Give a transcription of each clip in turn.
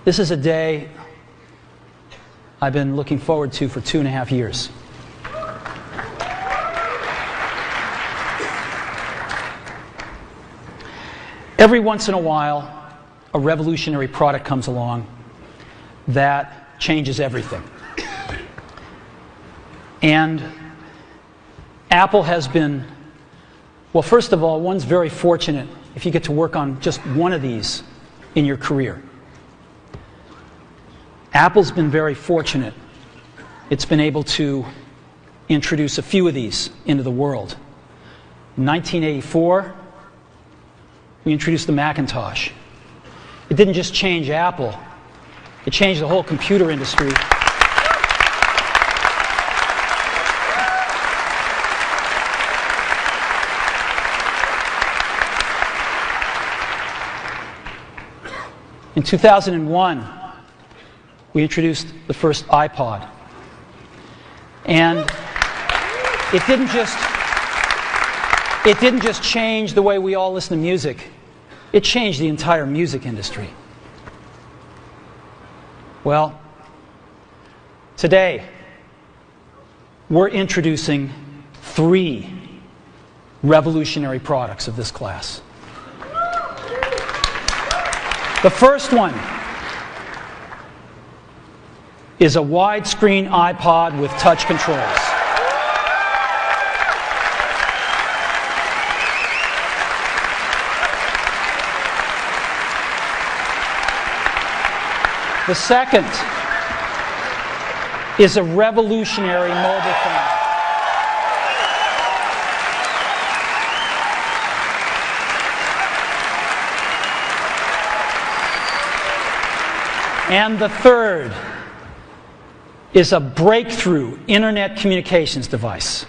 This is a day I've been looking forward to for 2.5 years. Every once in a while, a revolutionary product comes along that changes everything. And Apple has been, well, first of all, one's very fortunate if you get to work on just one of these in your career. Apple's been very fortunate. It's been able to introduce a few of these into the world. In 1984, we introduced the Macintosh. It didn't just change Apple, it changed the whole computer industry. In 2001, we introduced the first iPod. And it didn't just change the way we all listen to music. It changed the entire music industry. Well, today, we're introducing 3 revolutionary products of this class. The first one is a widescreen iPod with touch controls. The second is a revolutionary mobile phone. And the third is a breakthrough internet communications device.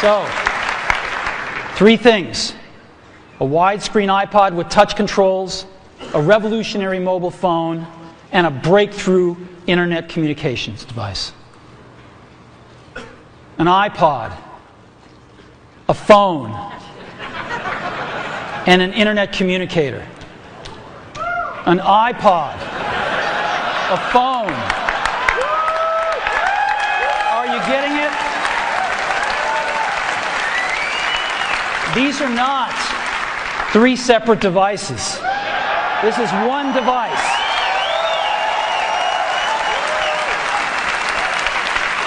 So, 3 things. A widescreen iPod with touch controls, a revolutionary mobile phone, and a breakthrough internet communications device. An iPod, a phone, and an internet communicator. An iPod, a phone. Are you getting it? These are not 3 separate devices. This is one device.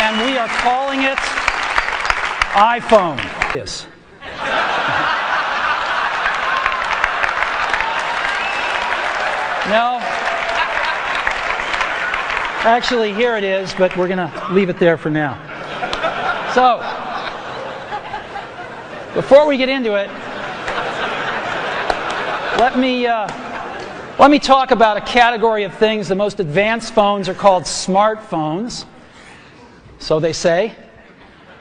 And we are calling it iPhone. Yes. No. Actually, here it is, but we're going to leave it there for now. So, before we get into it, let me talk about a category of things. The most advanced phones are called smartphones, so they say.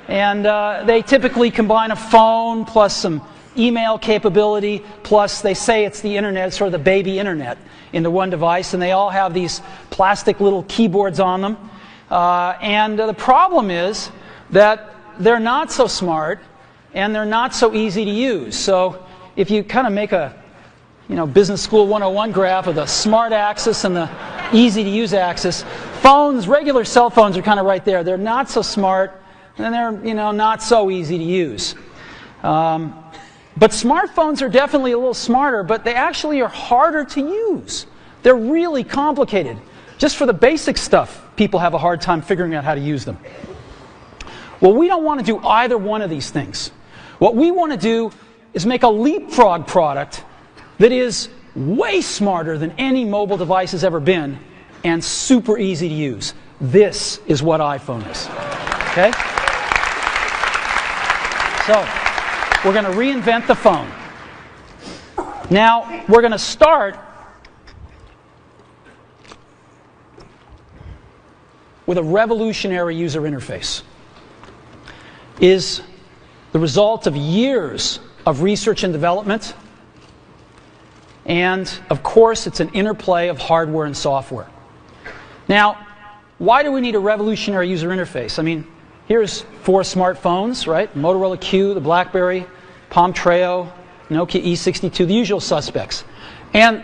And they typically combine a phone plus some email capability, plus they say it's the internet, sort of the baby internet, into one device, and they all have these plastic little keyboards on them. And the problem is that they're not so smart, and they're not so easy to use. So if you kind of make a Business School 101 graph of the smart axis and the easy to use axis, phones, regular cell phones are kind of right there. They're not so smart, and they're not so easy to use. But smartphones are definitely a little smarter, but they actually are harder to use. They're really complicated. Just for the basic stuff, people have a hard time figuring out how to use them. Well, we don't want to do either one of these things. What we want to do is make a leapfrog product that is way smarter than any mobile device has ever been and super easy to use. This is what iPhone is. Okay? So, we're going to reinvent the phone. Now, we're going to start with a revolutionary user interface. Is the result of years of research and development, and of course it's an interplay of hardware and software. Now, why do we need a revolutionary user interface? I mean, here's 4 smartphones, right? Motorola Q, the BlackBerry, Palm Treo, Nokia E62, the usual suspects. And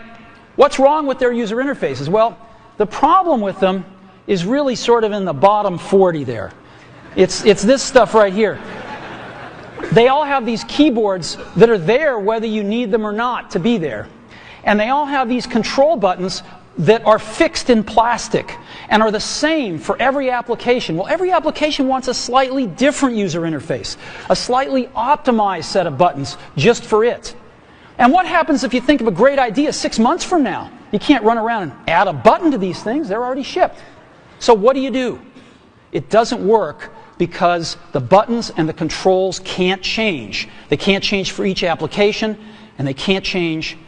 what's wrong with their user interfaces? Well, the problem with them is really sort of in the bottom 40 there. It's this stuff right here. They all have these keyboards that are there whether you need them or not to be there. And they all have these control buttons that are fixed in plastic and are the same for every application. Well, every application wants a slightly different user interface, a slightly optimized set of buttons just for it. And what happens if you think of a great idea 6 months from now? You can't run around and add a button to these things. They're already shipped. So what do? It doesn't work because the buttons and the controls can't change. They can't change for each application, and they can't change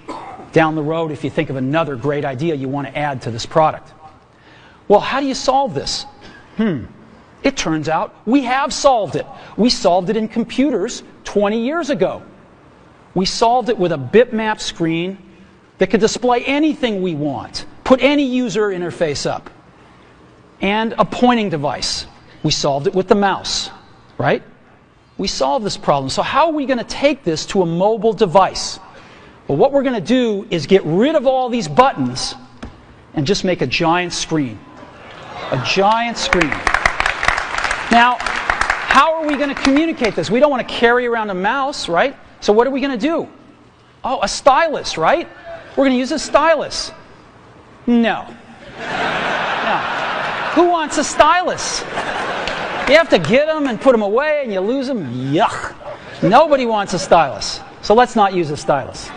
down the road if you think of another great idea you want to add to this product. Well, how do you solve this? It turns out we have solved it. We solved it in computers 20 years ago. We solved it with a bitmap screen that could display anything we want, put any user interface up, and a pointing device. We solved it with the mouse, right? We solved this problem. So how are we going to take this to a mobile device? Well, what we're going to do is get rid of all these buttons and just make a giant screen. A giant screen. Now, how are we going to communicate this? We don't want to carry around a mouse, right? So what are we going to do? Oh, a stylus, right? We're going to use a stylus. No. Who wants a stylus? You have to get them and put them away and you lose them. Yuck. Nobody wants a stylus. So let's not use a stylus.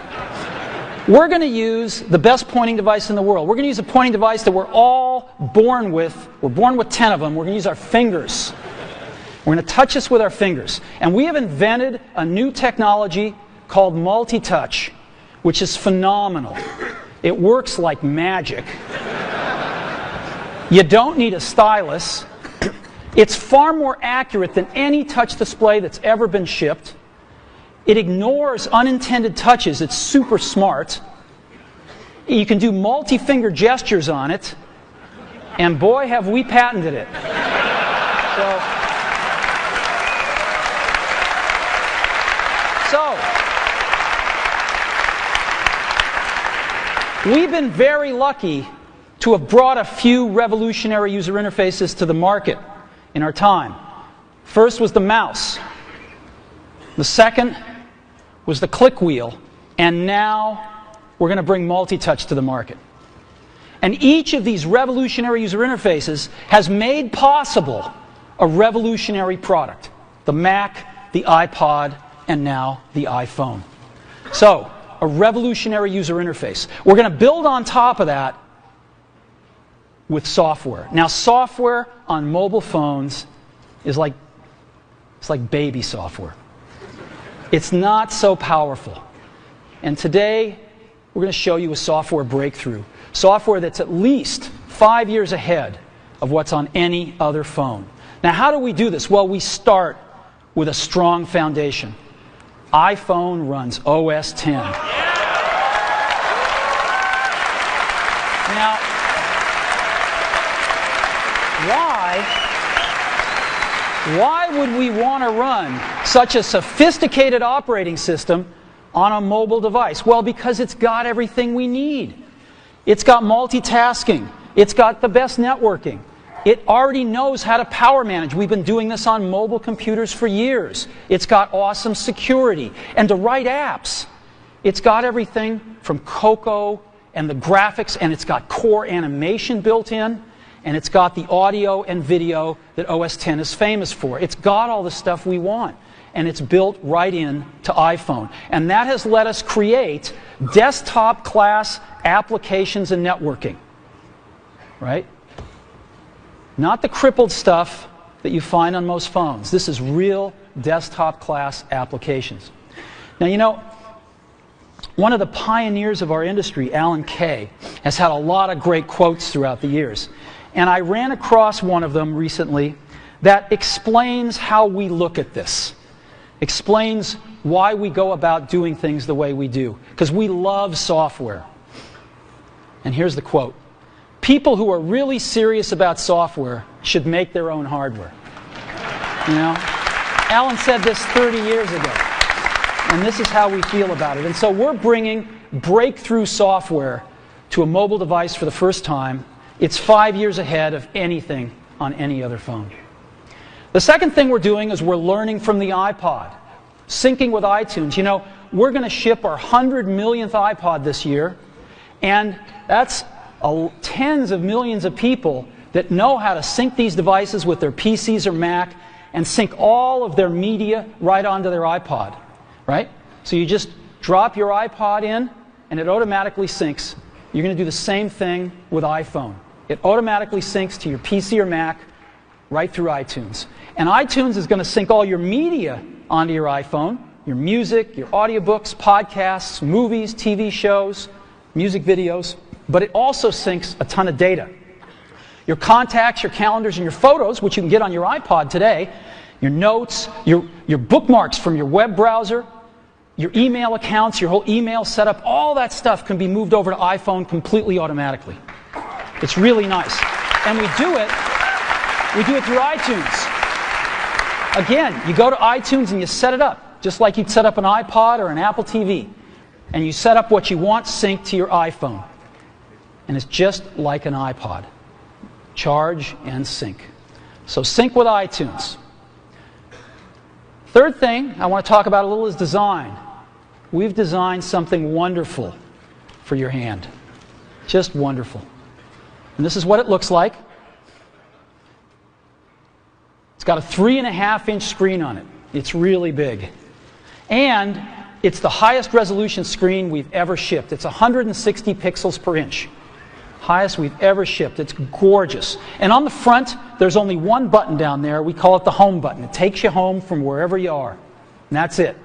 We're going to use the best pointing device in the world. We're going to use a pointing device that we're all born with. We're born with 10 of them. We're going to use our fingers. We're going to touch this with our fingers. And we have invented a new technology called multi-touch, which is phenomenal. It works like magic. You don't need a stylus. It's far more accurate than any touch display that's ever been shipped. It ignores unintended touches. It's super smart. You can do multi-finger gestures on it. And boy, have we patented it. So, we've been very lucky to have brought a few revolutionary user interfaces to the market in our time. First was the mouse. The second was the click wheel. And now we're going to bring multi-touch to the market. And each of these revolutionary user interfaces has made possible a revolutionary product. The Mac, the iPod, and now the iPhone. So, a revolutionary user interface. We're going to build on top of that with software. Now, software on mobile phones is like baby software. It's not so powerful. And today, we're going to show you a software breakthrough. Software that's at least 5 years ahead of what's on any other phone. Now, how do we do this? Well, we start with a strong foundation. iPhone runs OS X. Now, why would we want to run such a sophisticated operating system on a mobile device? Well, because it's got everything we need. It's got multitasking. It's got the best networking. It already knows how to power manage. We've been doing this on mobile computers for years. It's got awesome security and to write apps. It's got everything from Cocoa and the graphics, and it's got core animation built in. And it's got the audio and video that OS X is famous for. It's got all the stuff we want. And it's built right in to iPhone. And that has let us create desktop-class applications and networking. Right? Not the crippled stuff that you find on most phones. This is real desktop-class applications. Now, you know, one of the pioneers of our industry, Alan Kay, has had a lot of great quotes throughout the years. And I ran across one of them recently that explains how we look at this. Explains why we go about doing things the way we do. Because we love software. And here's the quote. People who are really serious about software should make their own hardware. You know? Alan said this 30 years ago. And this is how we feel about it. And so we're bringing breakthrough software to a mobile device for the first time. It's 5 years ahead of anything on any other phone. The second thing we're doing is we're learning from the iPod, syncing with iTunes. You know, we're going to ship our 100 millionth iPod this year, and that's tens of millions of people that know how to sync these devices with their PCs or Mac and sync all of their media right onto their iPod, right? So you just drop your iPod in, and it automatically syncs. You're going to do the same thing with iPhone. It automatically syncs to your PC or Mac right through iTunes. And iTunes is going to sync all your media onto your iPhone, your music, your audiobooks, podcasts, movies, TV shows, music videos, but it also syncs a ton of data. Your contacts, your calendars, and your photos, which you can get on your iPod today, your notes, your bookmarks from your web browser, your email accounts, your whole email setup, all that stuff can be moved over to iPhone completely automatically. It's really nice. And we do it through iTunes. Again, you go to iTunes and you set it up, just like you'd set up an iPod or an Apple TV. And you set up what you want synced to your iPhone. And it's just like an iPod. Charge and sync. So sync with iTunes. Third thing I want to talk about a little is design. We've designed something wonderful for your hand. Just wonderful. And this is what it looks like. It's got a 3.5-inch screen on it. It's really big. And it's the highest resolution screen we've ever shipped. It's 160 pixels per inch. Highest we've ever shipped. It's gorgeous. And on the front, there's only one button down there. We call it the home button. It takes you home from wherever you are. And that's it.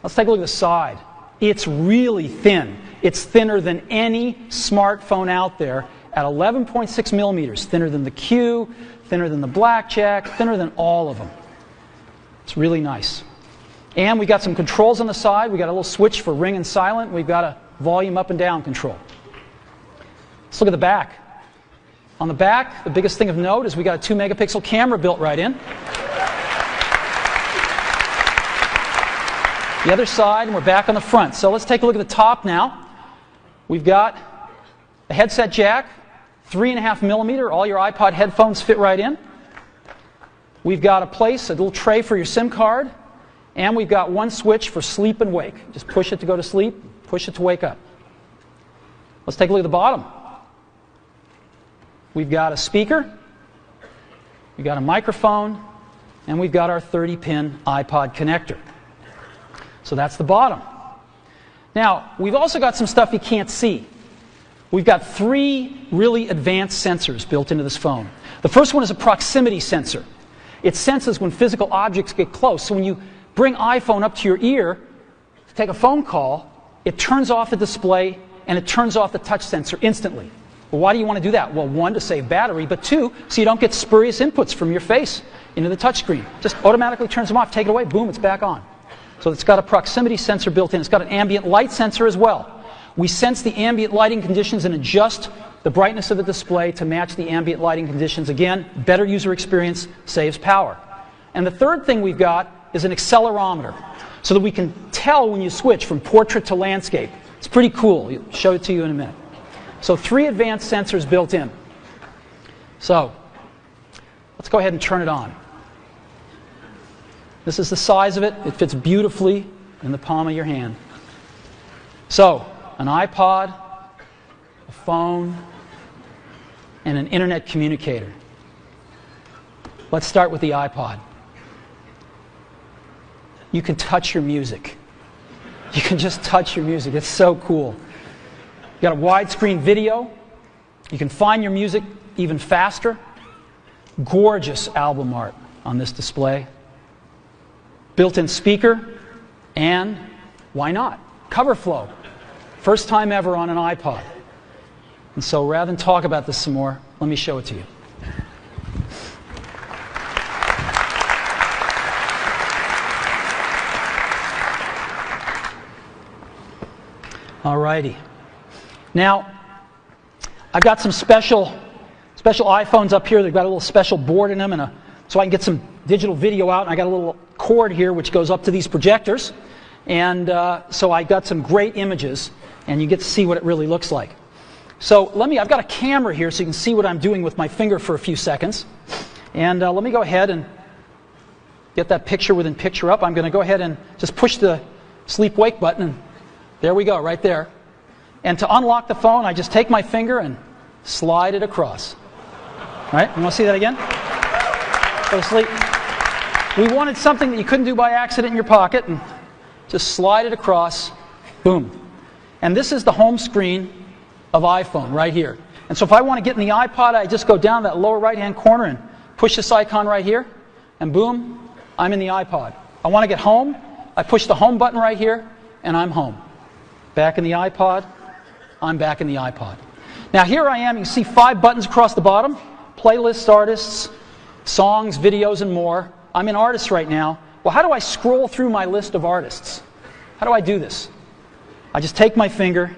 Let's take a look at the side. It's really thin. It's thinner than any smartphone out there at 11.6 millimeters. Thinner than the Q, thinner than the Blackjack, thinner than all of them. It's really nice. And we got some controls on the side. We got a little switch for ring and silent. We've got a volume up and down control. Let's look at the back. On the back, the biggest thing of note is we got a 2-megapixel camera built right in. The other side, and we're back on the front. So let's take a look at the top now. We've got a headset jack, 3.5 millimeter. All your iPod headphones fit right in. We've got a little tray for your SIM card. And we've got one switch for sleep and wake. Just push it to go to sleep, push it to wake up. Let's take a look at the bottom. We've got a speaker, we've got a microphone, and we've got our 30-pin iPod connector. So that's the bottom. Now, we've also got some stuff you can't see. We've got 3 really advanced sensors built into this phone. The first one is a proximity sensor. It senses when physical objects get close. So when you bring iPhone up to your ear to take a phone call, it turns off the display and it turns off the touch sensor instantly. Well, why do you want to do that? Well, 1, to save battery, but 2, so you don't get spurious inputs from your face into the touchscreen. Just automatically turns them off, take it away, boom, it's back on. So it's got a proximity sensor built in. It's got an ambient light sensor as well. We sense the ambient lighting conditions and adjust the brightness of the display to match the ambient lighting conditions. Again, better user experience, saves power. And the third thing we've got is an accelerometer, so that we can tell when you switch from portrait to landscape. It's pretty cool. I'll show it to you in a minute. So 3 advanced sensors built in. So let's go ahead and turn it on. This is the size of it. It fits beautifully in the palm of your hand. So an iPod, a phone, and an internet communicator. Let's start with the iPod. You can touch your music. You can just touch your music. It's so cool. You got a widescreen video. You can find your music even faster. Gorgeous album art on this display. Built-in speaker, and why not? Cover flow. First time ever on an iPod. And so rather than talk about this some more, let me show it to you. Alrighty. Now, I've got some special iPhones up here. They've got a little special board in them, so I can get some digital video out. And I got a little cord here which goes up to these projectors. And so I got some great images, and you get to see what it really looks like. So I've got a camera here so you can see what I'm doing with my finger for a few seconds. And let me go ahead and get that picture within picture up. I'm going to go ahead and just push the sleep-wake button, and there we go, right there. And to unlock the phone, I just take my finger and slide it across. Right? You want to see that again? Go to sleep. We wanted something that you couldn't do by accident in your pocket, and just slide it across. Boom. And this is the home screen of iPhone right here. And so if I want to get in the iPod, I just go down that lower right-hand corner and push this icon right here, and boom, I'm in the iPod. I want to get home, I push the home button right here, and I'm home. Back in the iPod, I'm back in the iPod. Now here I am, you can see 5 buttons across the bottom, playlists, artists, songs, videos, and more. I'm in artists right now. Well, how do I scroll through my list of artists? How do I do this? I just take my finger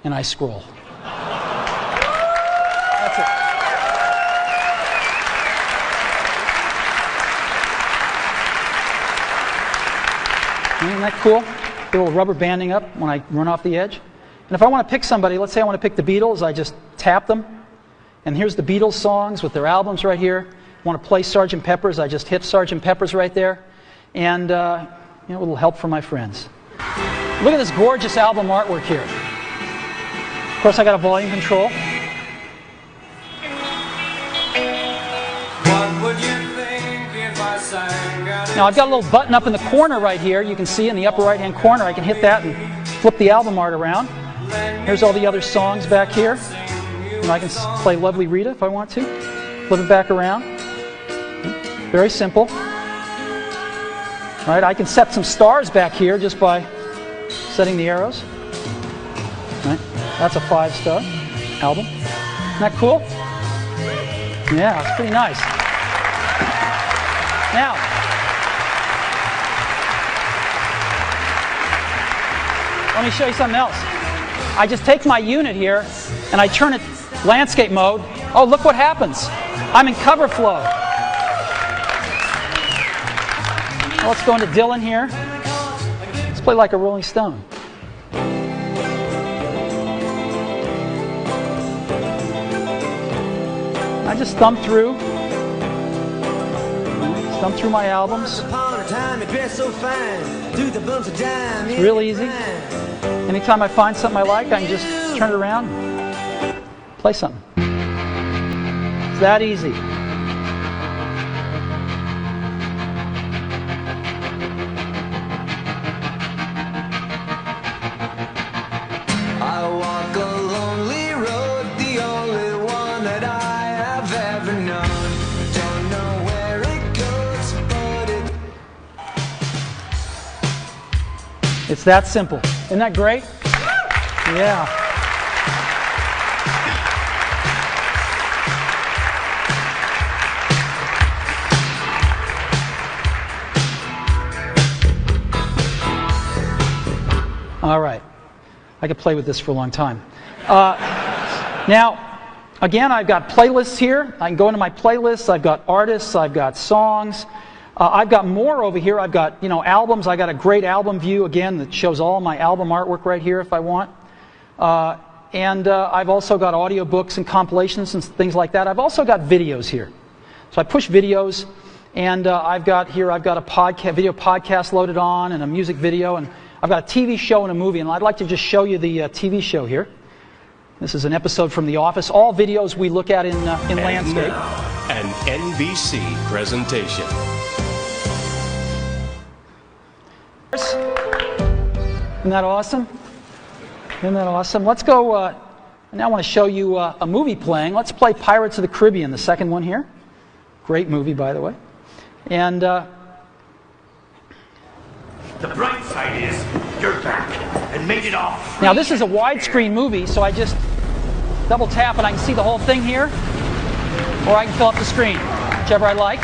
and I scroll. That's it. Isn't that cool? A little rubber banding up when I run off the edge. And if I want to pick somebody, let's say I want to pick the Beatles, I just tap them. And here's the Beatles songs with their albums right here. I want to play Sgt. Pepper's, I just hit Sgt. Pepper's right there. And a little help from my friends. Look at this gorgeous album artwork here. Of course, I got a volume control. What would you think if I sang? Now, I've got a little button up in the corner right here. You can see in the upper right-hand corner. I can hit that and flip the album art around. Here's all the other songs back here. And I can play Lovely Rita if I want to. Flip it back around. Very simple. Right, I can set some stars back here just by setting the arrows. Right, that's a 5-star album. Isn't that cool? Yeah, it's pretty nice. Now, let me show you something else. I just take my unit here and I turn it landscape mode. Oh, look what happens. I'm in cover flow. Well, let's go into Dylan here. Let's play Like a Rolling Stone. I just thumb through my albums. It's real easy. Anytime I find something I like, I can just turn it around and play something. It's that easy. I walk a lonely road, the only one that I have ever known. Don't know where it goes, but It's that simple. Isn't that great? Yeah. All right. I could play with this for a long time. Now, again, I've got playlists here. I can go into my playlists. I've got artists. I've got songs. I've got more over here. I've got, albums. I got a great album view, again, that shows all my album artwork right here if I want. And I've also got audiobooks and compilations and things like that. I've also got videos here. So I push videos, and I've got a video podcast loaded on, and a music video, and I've got a TV show and a movie, and I'd like to just show you the TV show here. This is an episode from The Office. All videos we look at in landscape. Now, an NBC presentation. Isn't that awesome? Isn't that awesome? Let's go, now I want to show you a movie playing. Let's play Pirates of the Caribbean, the second one here. Great movie, by the way. And the bright side is you're back and made it off. Now this is a widescreen movie, so I just double tap and I can see the whole thing here, or I can fill up the screen, whichever I like.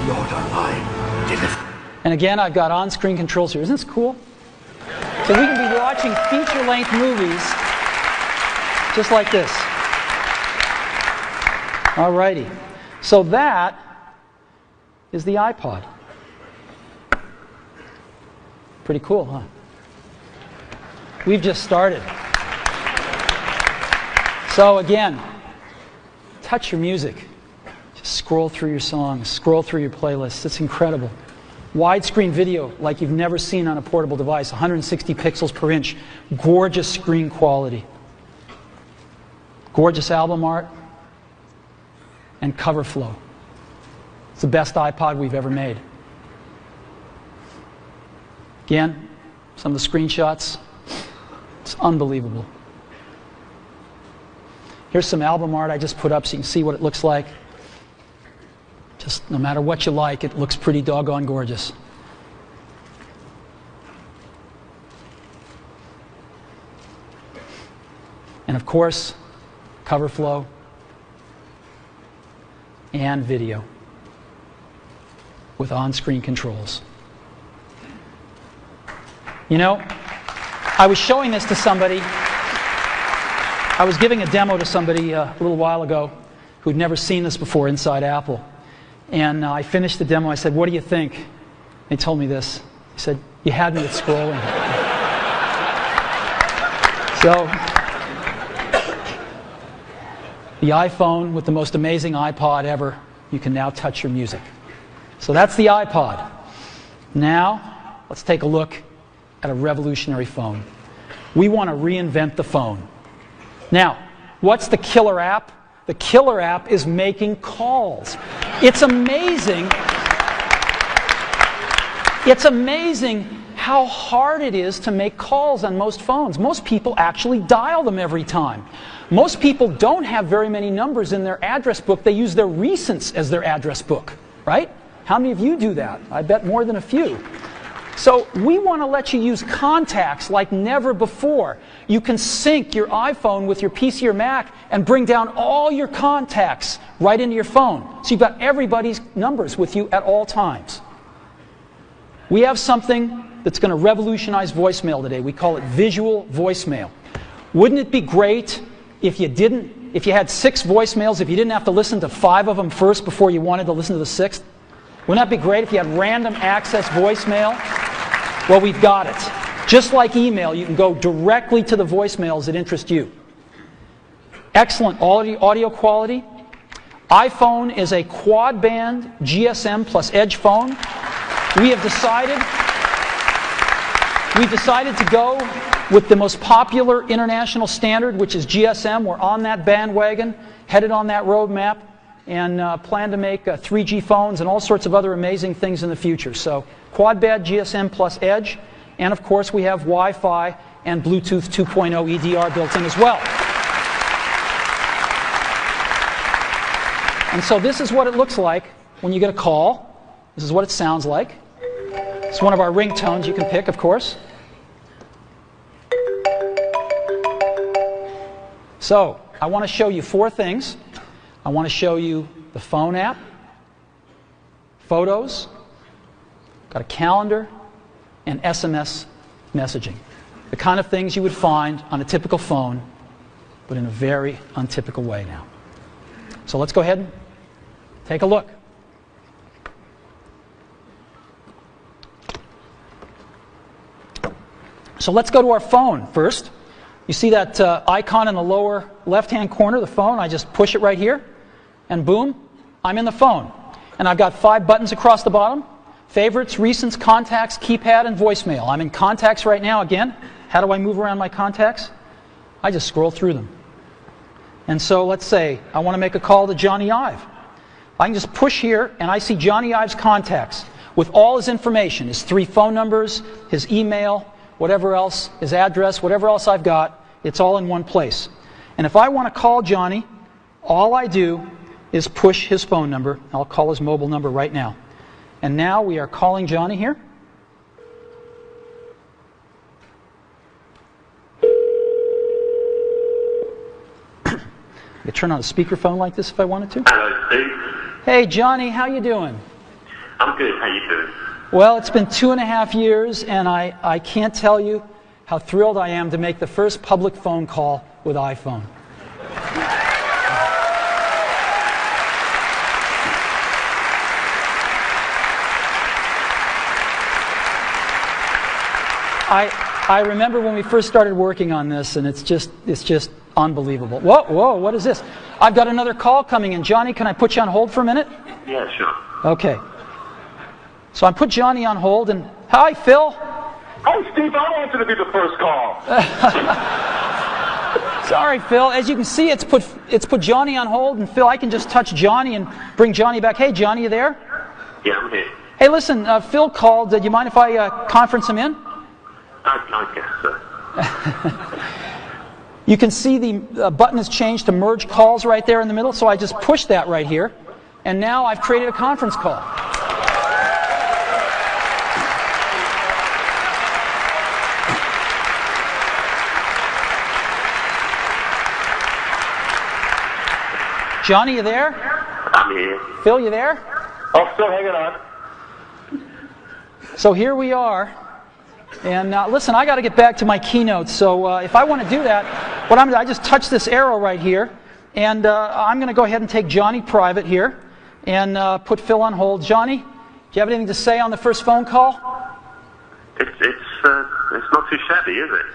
Lord Online, deliver. And again, I've got on-screen controls here. Isn't this cool? So we can be watching feature-length movies just like this. Alrighty. So that is the iPod. Pretty cool, huh? We've just started. So again, touch your music. Just scroll through your songs, scroll through your playlists. It's incredible. Widescreen video like you've never seen on a portable device, 160 pixels per inch, gorgeous screen quality, gorgeous album art, and cover flow. It's the best iPod we've ever made. Again, some of the screenshots, it's unbelievable. Here's some album art I just put up so you can see what it looks like. Just no matter what you like, it looks pretty doggone gorgeous. And of course, cover flow and video with on-screen controls. You know, I was showing this to somebody. I was giving a demo to somebody a little while ago who'd never seen this before inside Apple. And I finished the demo. I said, "What do you think?" They told me this. He said, "You had me at scrolling." So, the iPhone with the most amazing iPod ever, you can now touch your music. So that's the iPod. Now, let's take a look at a revolutionary phone. We want to reinvent the phone. Now, what's the killer app? The killer app is making calls. It's amazing. It's amazing how hard it is to make calls on most phones. Most people actually dial them every time. Most people don't have very many numbers in their address book. They use their recents as their address book, right? How many of you do that? I bet more than a few. So we want to let you use contacts like never before. You can sync your iPhone with your PC or Mac and bring down all your contacts right into your phone. So you've got everybody's numbers with you at all times. We have something that's going to revolutionize voicemail today. We call it visual voicemail. Wouldn't it be great if you had 6 voicemails, if you didn't have to listen to 5 of them first before you wanted to listen to the 6th? Wouldn't that be great if you had random access voicemail? Well, we've got it. Just like email, you can go directly to the voicemails that interest you. Excellent audio quality. iPhone is a quad-band GSM plus Edge phone. We've decided to go with the most popular international standard, which is GSM. We're on that bandwagon, headed on that roadmap, and plan to make 3G phones and all sorts of other amazing things in the future. So quad-band GSM plus Edge, and of course we have Wi-Fi and Bluetooth 2.0 EDR built in as well. And so this is what it looks like when you get a call. This is what it sounds like. It's one of our ringtones you can pick, of course. So I want to show you 4 things. I want to show you the phone app, photos, got a calendar, and SMS messaging. The kind of things you would find on a typical phone, but in a very untypical way now. So let's go ahead and take a look. So let's go to our phone first. You see that icon in the lower left-hand corner, the phone? I just push it right here, and boom, I'm in the phone. And I've got 5 buttons across the bottom: favorites, recents, contacts, keypad, and voicemail. I'm in contacts right now again. How do I move around my contacts? I just scroll through them. And so let's say I want to make a call to Johnny Ive. I can just push here, and I see Johnny Ive's contacts with all his information, his 3 phone numbers, his email, whatever else, his address, whatever else I've got, it's all in one place. And if I want to call Johnny, all I do is push his phone number. I'll call his mobile number right now. And now we are calling Johnny here. I could turn on a speakerphone like this if I wanted to. Hello, Steve. Hey, Johnny, how you doing? I'm good. How you doing? Well, it's been 2.5 years, and I can't tell you how thrilled I am to make the first public phone call with iPhone. I remember when we first started working on this, and it's just unbelievable. Whoa, what is this? I've got another call coming in. Johnny, can I put you on hold for a minute? Yeah, sure. Okay. So I put Johnny on hold, and hi, Phil. Hey, Steve, I wanted to be the first call. Sorry, Phil. As you can see, it's put Johnny on hold, and Phil, I can just touch Johnny and bring Johnny back. Hey, Johnny, you there? Yeah, I'm here. Hey, listen, Phil called. Do you mind if I conference him in? I guess so. You can see the button has changed to merge calls right there in the middle, so I just pushed that right here, and now I've created a conference call. Johnny, you there? I'm here. Phil, you there? I'm still hanging on. So here we are. And listen, I got to get back to my keynote. So if I want to do that, what I'm going to do, I just touch this arrow right here, and I'm going to go ahead and take Johnny private here, and put Phil on hold. Johnny, do you have anything to say on the first phone call? It's not too shabby, is it?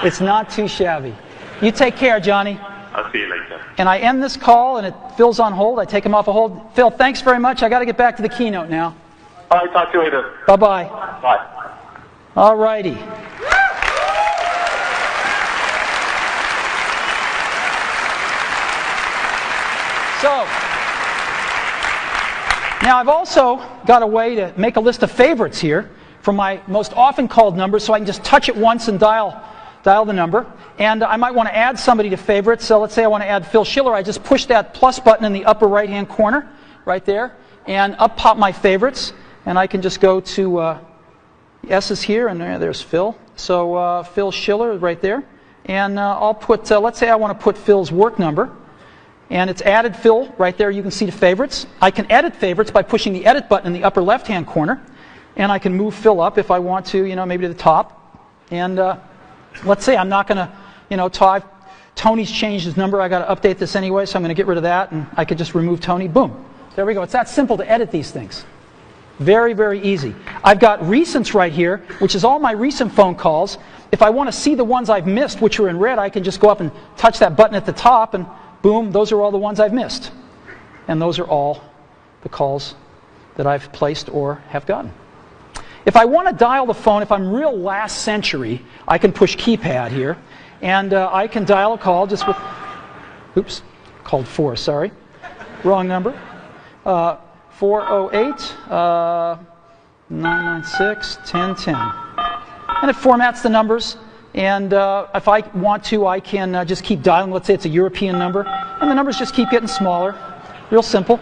It's not too shabby. You take care, Johnny. I'll see you later. And I end this call, and Phil's on hold. I take him off a hold. Phil, thanks very much. I got to get back to the keynote now. All right, talk to you later. Bye-bye. Bye. All righty. So, now I've also got a way to make a list of favorites here from my most often called numbers, so I can just touch it once and dial the number. And I might want to add somebody to favorites. So let's say I want to add Phil Schiller. I just push that plus button in the upper right-hand corner, right there, and up pop my favorites. And I can just go to S's here, and there's Phil. So Phil Schiller right there. And I'll put, let's say I want to put Phil's work number. And it's added Phil right there. You can see the favorites. I can edit favorites by pushing the edit button in the upper left-hand corner. And I can move Phil up if I want to, maybe to the top. And let's say I'm not going to, Tony's changed his number. I got to update this anyway, so I'm going to get rid of that. And I could just remove Tony. Boom. There we go. It's that simple to edit these things. Very, very easy. I've got recents right here, which is all my recent phone calls. If I want to see the ones I've missed, which are in red, I can just go up and touch that button at the top, and boom, those are all the ones I've missed. And those are all the calls that I've placed or have gotten. If I want to dial the phone, if I'm real last century, I can push keypad here, and I can dial a call just with, oops, called 4, sorry. Wrong number. 408-996-1010. And it formats the numbers, and if I want to, I can just keep dialing. Let's say it's a European number, and the numbers just keep getting smaller. Real simple.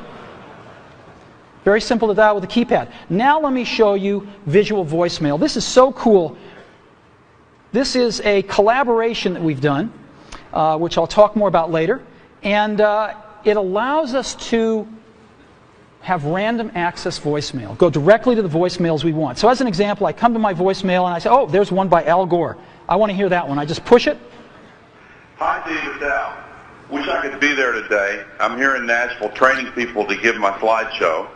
Very simple to dial with a keypad. Now let me show you visual voicemail. This is so cool. This is a collaboration that we've done, which I'll talk more about later, and it allows us to have random access voicemail. Go directly to the voicemails we want. So as an example, I come to my voicemail and I say, oh, there's one by Al Gore. I want to hear that one. I just push it. Hi, David Dow. Wish I could be there today. I'm here in Nashville training people to give my slideshow.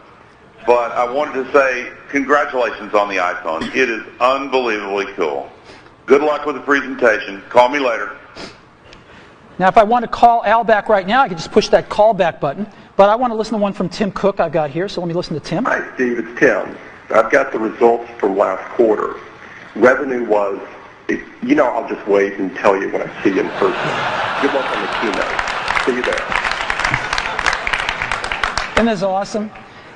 But I wanted to say congratulations on the iPhone. It is unbelievably cool. Good luck with the presentation. Call me later. Now, if I want to call Al back right now, I can just push that call back button. But I want to listen to one from Tim Cook I've got here, so let me listen to Tim. Hi, Steve. It's Tim. I've got the results from last quarter. Revenue was, I'll just wait and tell you when I see you in person. Good luck on the keynote. See you there. Isn't this awesome?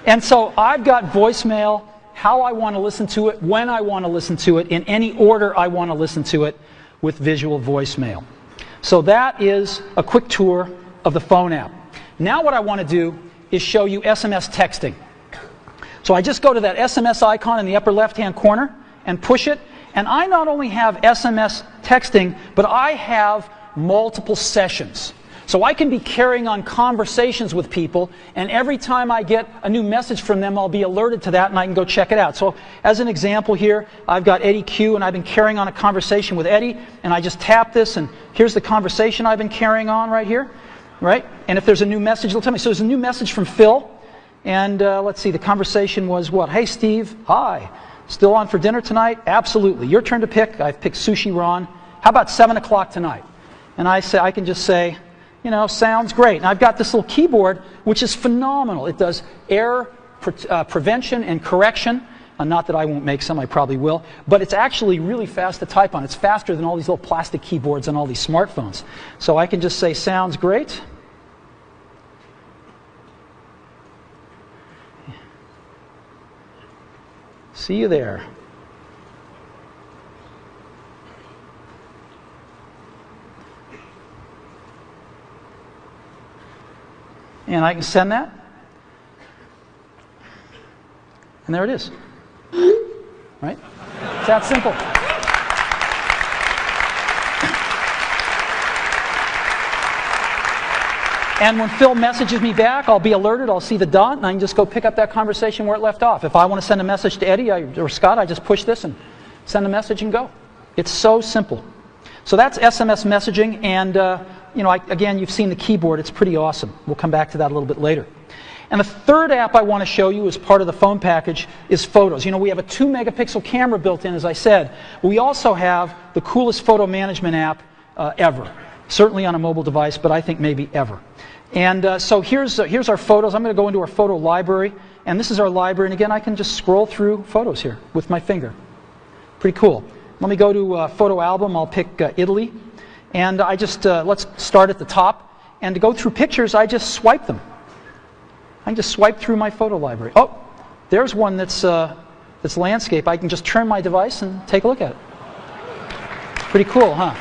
And so I've got voicemail, how I want to listen to it, when I want to listen to it, in any order I want to listen to it with visual voicemail. So that is a quick tour of the phone app. Now what I want to do is show you SMS texting. So I just go to that SMS icon in the upper left-hand corner and push it. And I not only have SMS texting, but I have multiple sessions. So I can be carrying on conversations with people, and every time I get a new message from them, I'll be alerted to that, and I can go check it out. So as an example here, I've got Eddie Q, and I've been carrying on a conversation with Eddie, and I just tap this, and here's the conversation I've been carrying on right here. Right? And if there's a new message, it'll tell me. So there's a new message from Phil. And let's see, the conversation was what? Hey, Steve. Hi. Still on for dinner tonight? Absolutely. Your turn to pick. I've picked sushi ron. How about 7 o'clock tonight? And I can just say, you know, sounds great. And I've got this little keyboard, which is phenomenal. It does error prevention and correction. Not that I won't make some, I probably will. But it's actually really fast to type on. It's faster than all these little plastic keyboards on all these smartphones. So I can just say, sounds great. See you there. And I can send that. And there it is. Right? It's that simple. And when Phil messages me back, I'll be alerted, I'll see the dot, and I can just go pick up that conversation where it left off. If I want to send a message to Eddie or Scott, I just push this and send a message and go. It's so simple. So that's SMS messaging, and you know, again, you've seen the keyboard. It's pretty awesome. We'll come back to that a little bit later. And the third app I want to show you as part of the phone package is Photos. You know, we have a 2-megapixel camera built in, as I said. We also have the coolest photo management app ever. Certainly on a mobile device, but I think maybe ever. And so here's our photos. I'm going to go into our photo library. And this is our library. And again, I can just scroll through photos here with my finger. Pretty cool. Let me go to photo album. I'll pick Italy. And I just, let's start at the top. And to go through pictures, I just swipe them. I can just swipe through my photo library. Oh, there's one that's landscape. I can just turn my device and take a look at it. Pretty cool, huh?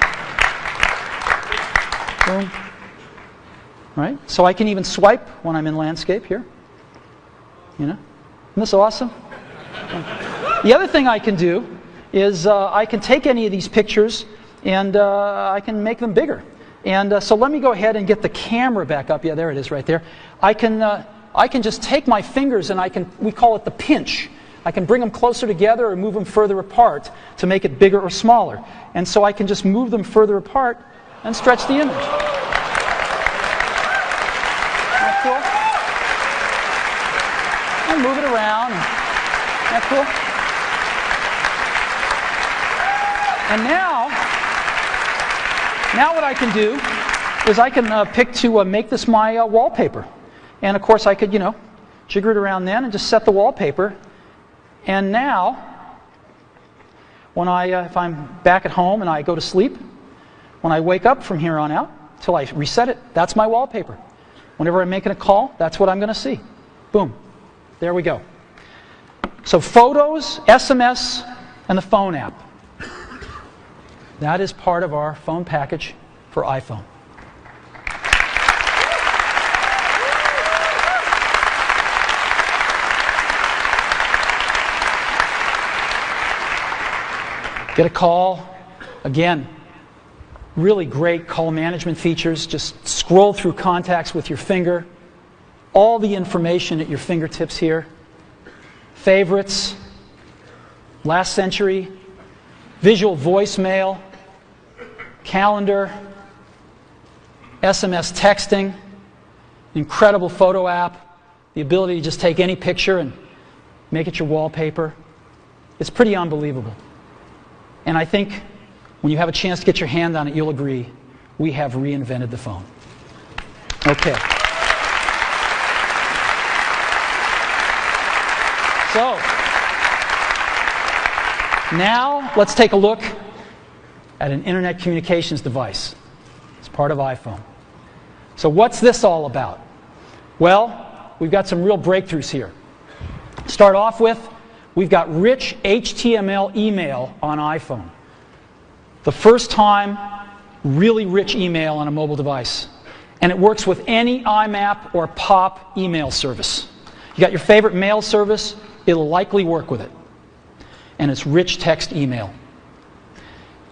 Boom. Right? So I can even swipe when I'm in landscape here. You know? Isn't this awesome? The other thing I can do is I can take any of these pictures and I can make them bigger. And so let me go ahead and get the camera back up. Yeah, there it is right there. I can just take my fingers and we call it the pinch. I can bring them closer together or move them further apart to make it bigger or smaller. And so I can just move them further apart and stretch the image. Isn't that cool? And move it around. Isn't that cool? And now what I can do is I can pick to make this my wallpaper. And of course I could, you know, jigger it around then and just set the wallpaper. And now, when if I'm back at home and I go to sleep, when I wake up from here on out, till I reset it, that's my wallpaper. Whenever I'm making a call, that's what I'm going to see. Boom. There we go. So Photos, SMS, and the phone app. That is part of our phone package for iPhone. Get a call. Again, really great call management features. Just scroll through contacts with your finger. All the information at your fingertips here. Favorites. Last century. Visual voicemail. Calendar. SMS texting. Incredible photo app. The ability to just take any picture and make it your wallpaper. It's pretty unbelievable. And I think when you have a chance to get your hand on it, you'll agree, we have reinvented the phone. Okay. So, now let's take a look at an internet communications device. It's part of iPhone. So what's this all about? Well, we've got some real breakthroughs here. Start off with, we've got rich HTML email on iPhone. The first time, really rich email on a mobile device. And it works with any IMAP or POP email service. You got your favorite mail service, it'll likely work with it. And it's rich text email.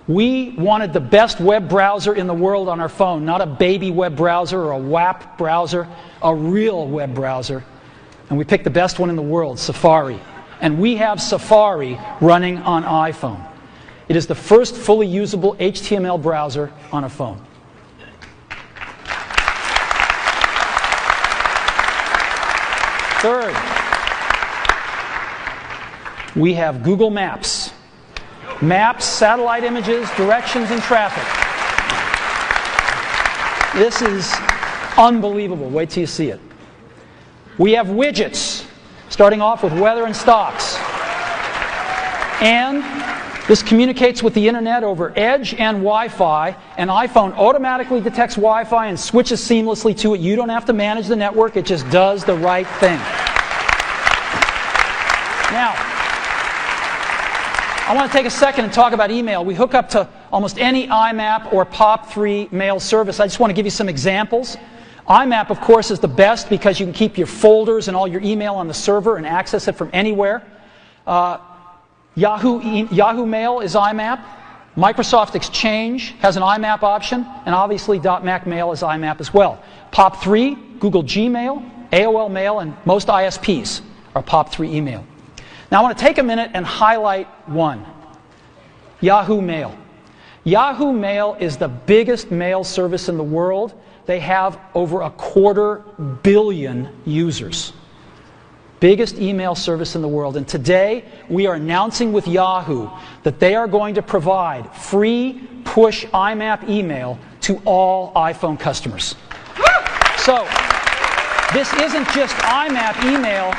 We wanted the best web browser in the world on our phone, not a baby web browser or a WAP browser, a real web browser. And we picked the best one in the world, Safari. And we have Safari running on iPhone. It is the first fully usable HTML browser on a phone. Third, we have Google Maps. Maps, satellite images, directions, and traffic. This is unbelievable. Wait till you see it. We have widgets, starting off with weather and stocks. And this communicates with the internet over Edge and Wi-Fi, and iPhone automatically detects Wi-Fi and switches seamlessly to it. You don't have to manage the network, it just does the right thing. Now, I want to take a second and talk about email. We hook up to almost any IMAP or POP3 mail service. I just want to give you some examples. IMAP, of course, is the best because you can keep your folders and all your email on the server and access it from anywhere. Yahoo Mail is IMAP. Microsoft Exchange has an IMAP option, and obviously .Mac Mail is IMAP as well. POP3, Google Gmail, AOL Mail, and most ISPs are POP3 email. Now I want to take a minute and highlight one. Yahoo Mail. Yahoo Mail is the biggest mail service in the world. They have over 250 million users. Biggest email service in the world. And today, we are announcing with Yahoo that they are going to provide free push IMAP email to all iPhone customers. So, this isn't just IMAP email,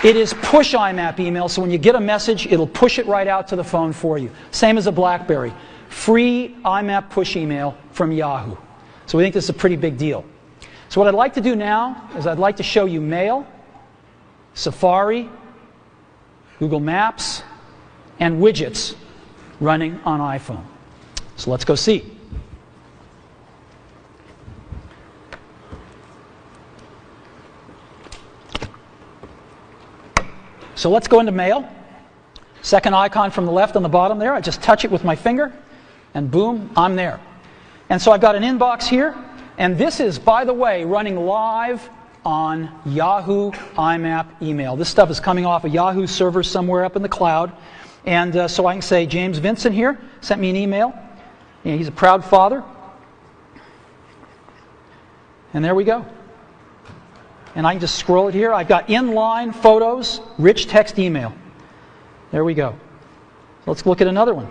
it is push IMAP email. So when you get a message, it'll push it right out to the phone for you. Same as a BlackBerry. Free IMAP push email from Yahoo. So we think this is a pretty big deal. So what I'd like to do now is I'd like to show you Mail, Safari, Google Maps, and widgets running on iPhone. So let's go see. So let's go into Mail. Second icon from the left on the bottom there. I just touch it with my finger, and boom, I'm there. And so I've got an inbox here, and this is, by the way, running live on Yahoo IMAP email. This stuff is coming off a Yahoo server somewhere up in the cloud. And so I can say, James Vincent here sent me an email. And he's a proud father. And there we go. And I can just scroll it here. I've got inline photos, rich text email. There we go. Let's look at another one.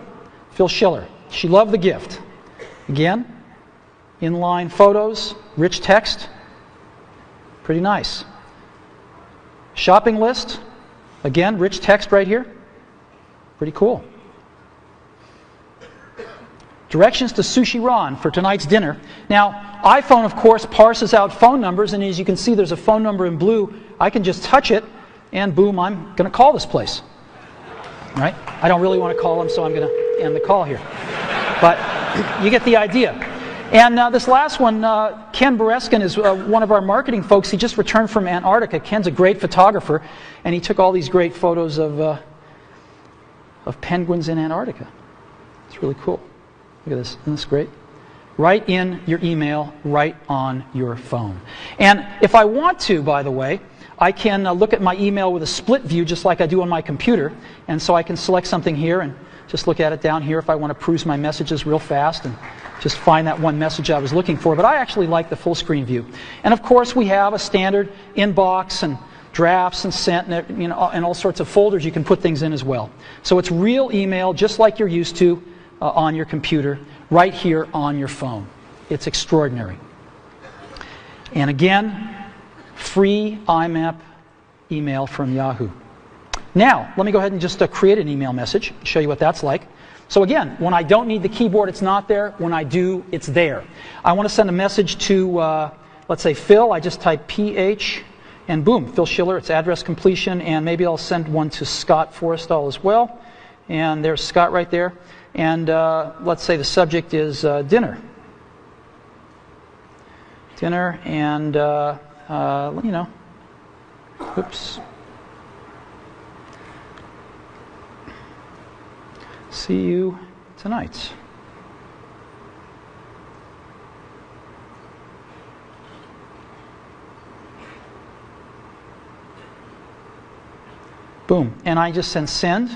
Phil Schiller. She loved the gift. Again, inline photos, rich text. Pretty nice. Shopping list. Again, rich text right here. Pretty cool. Directions to Sushi Ron for tonight's dinner. Now, iPhone, of course, parses out phone numbers, and as you can see, there's a phone number in blue. I can just touch it, and boom, I'm going to call this place. Right? I don't really want to call them, so I'm going to end the call here. But you get the idea. And this last one, Ken Bereskin is one of our marketing folks. He just returned from Antarctica. Ken's a great photographer, and he took all these great photos of penguins in Antarctica. It's really cool. Look at this. Isn't this great? Right in your email, right on your phone. And if I want to, by the way, I can look at my email with a split view just like I do on my computer. And so I can select something here and just look at it down here if I want to peruse my messages real fast and just find that one message I was looking for. But I actually like the full screen view. And of course we have a standard inbox and drafts and sent and, and all sorts of folders you can put things in as well. So it's real email just like you're used to on your computer, right here on your phone. It's extraordinary. And again, free IMAP email from Yahoo. Now, let me go ahead and just create an email message, show you what that's like. So again, when I don't need the keyboard, it's not there. When I do, it's there. I want to send a message to, let's say, Phil. I just type PH, and boom, Phil Schiller, it's address completion, and maybe I'll send one to Scott Forrestal as well. And there's Scott right there. And let's say the subject is dinner. Dinner, and, oops. See you tonight. Boom. And I just sends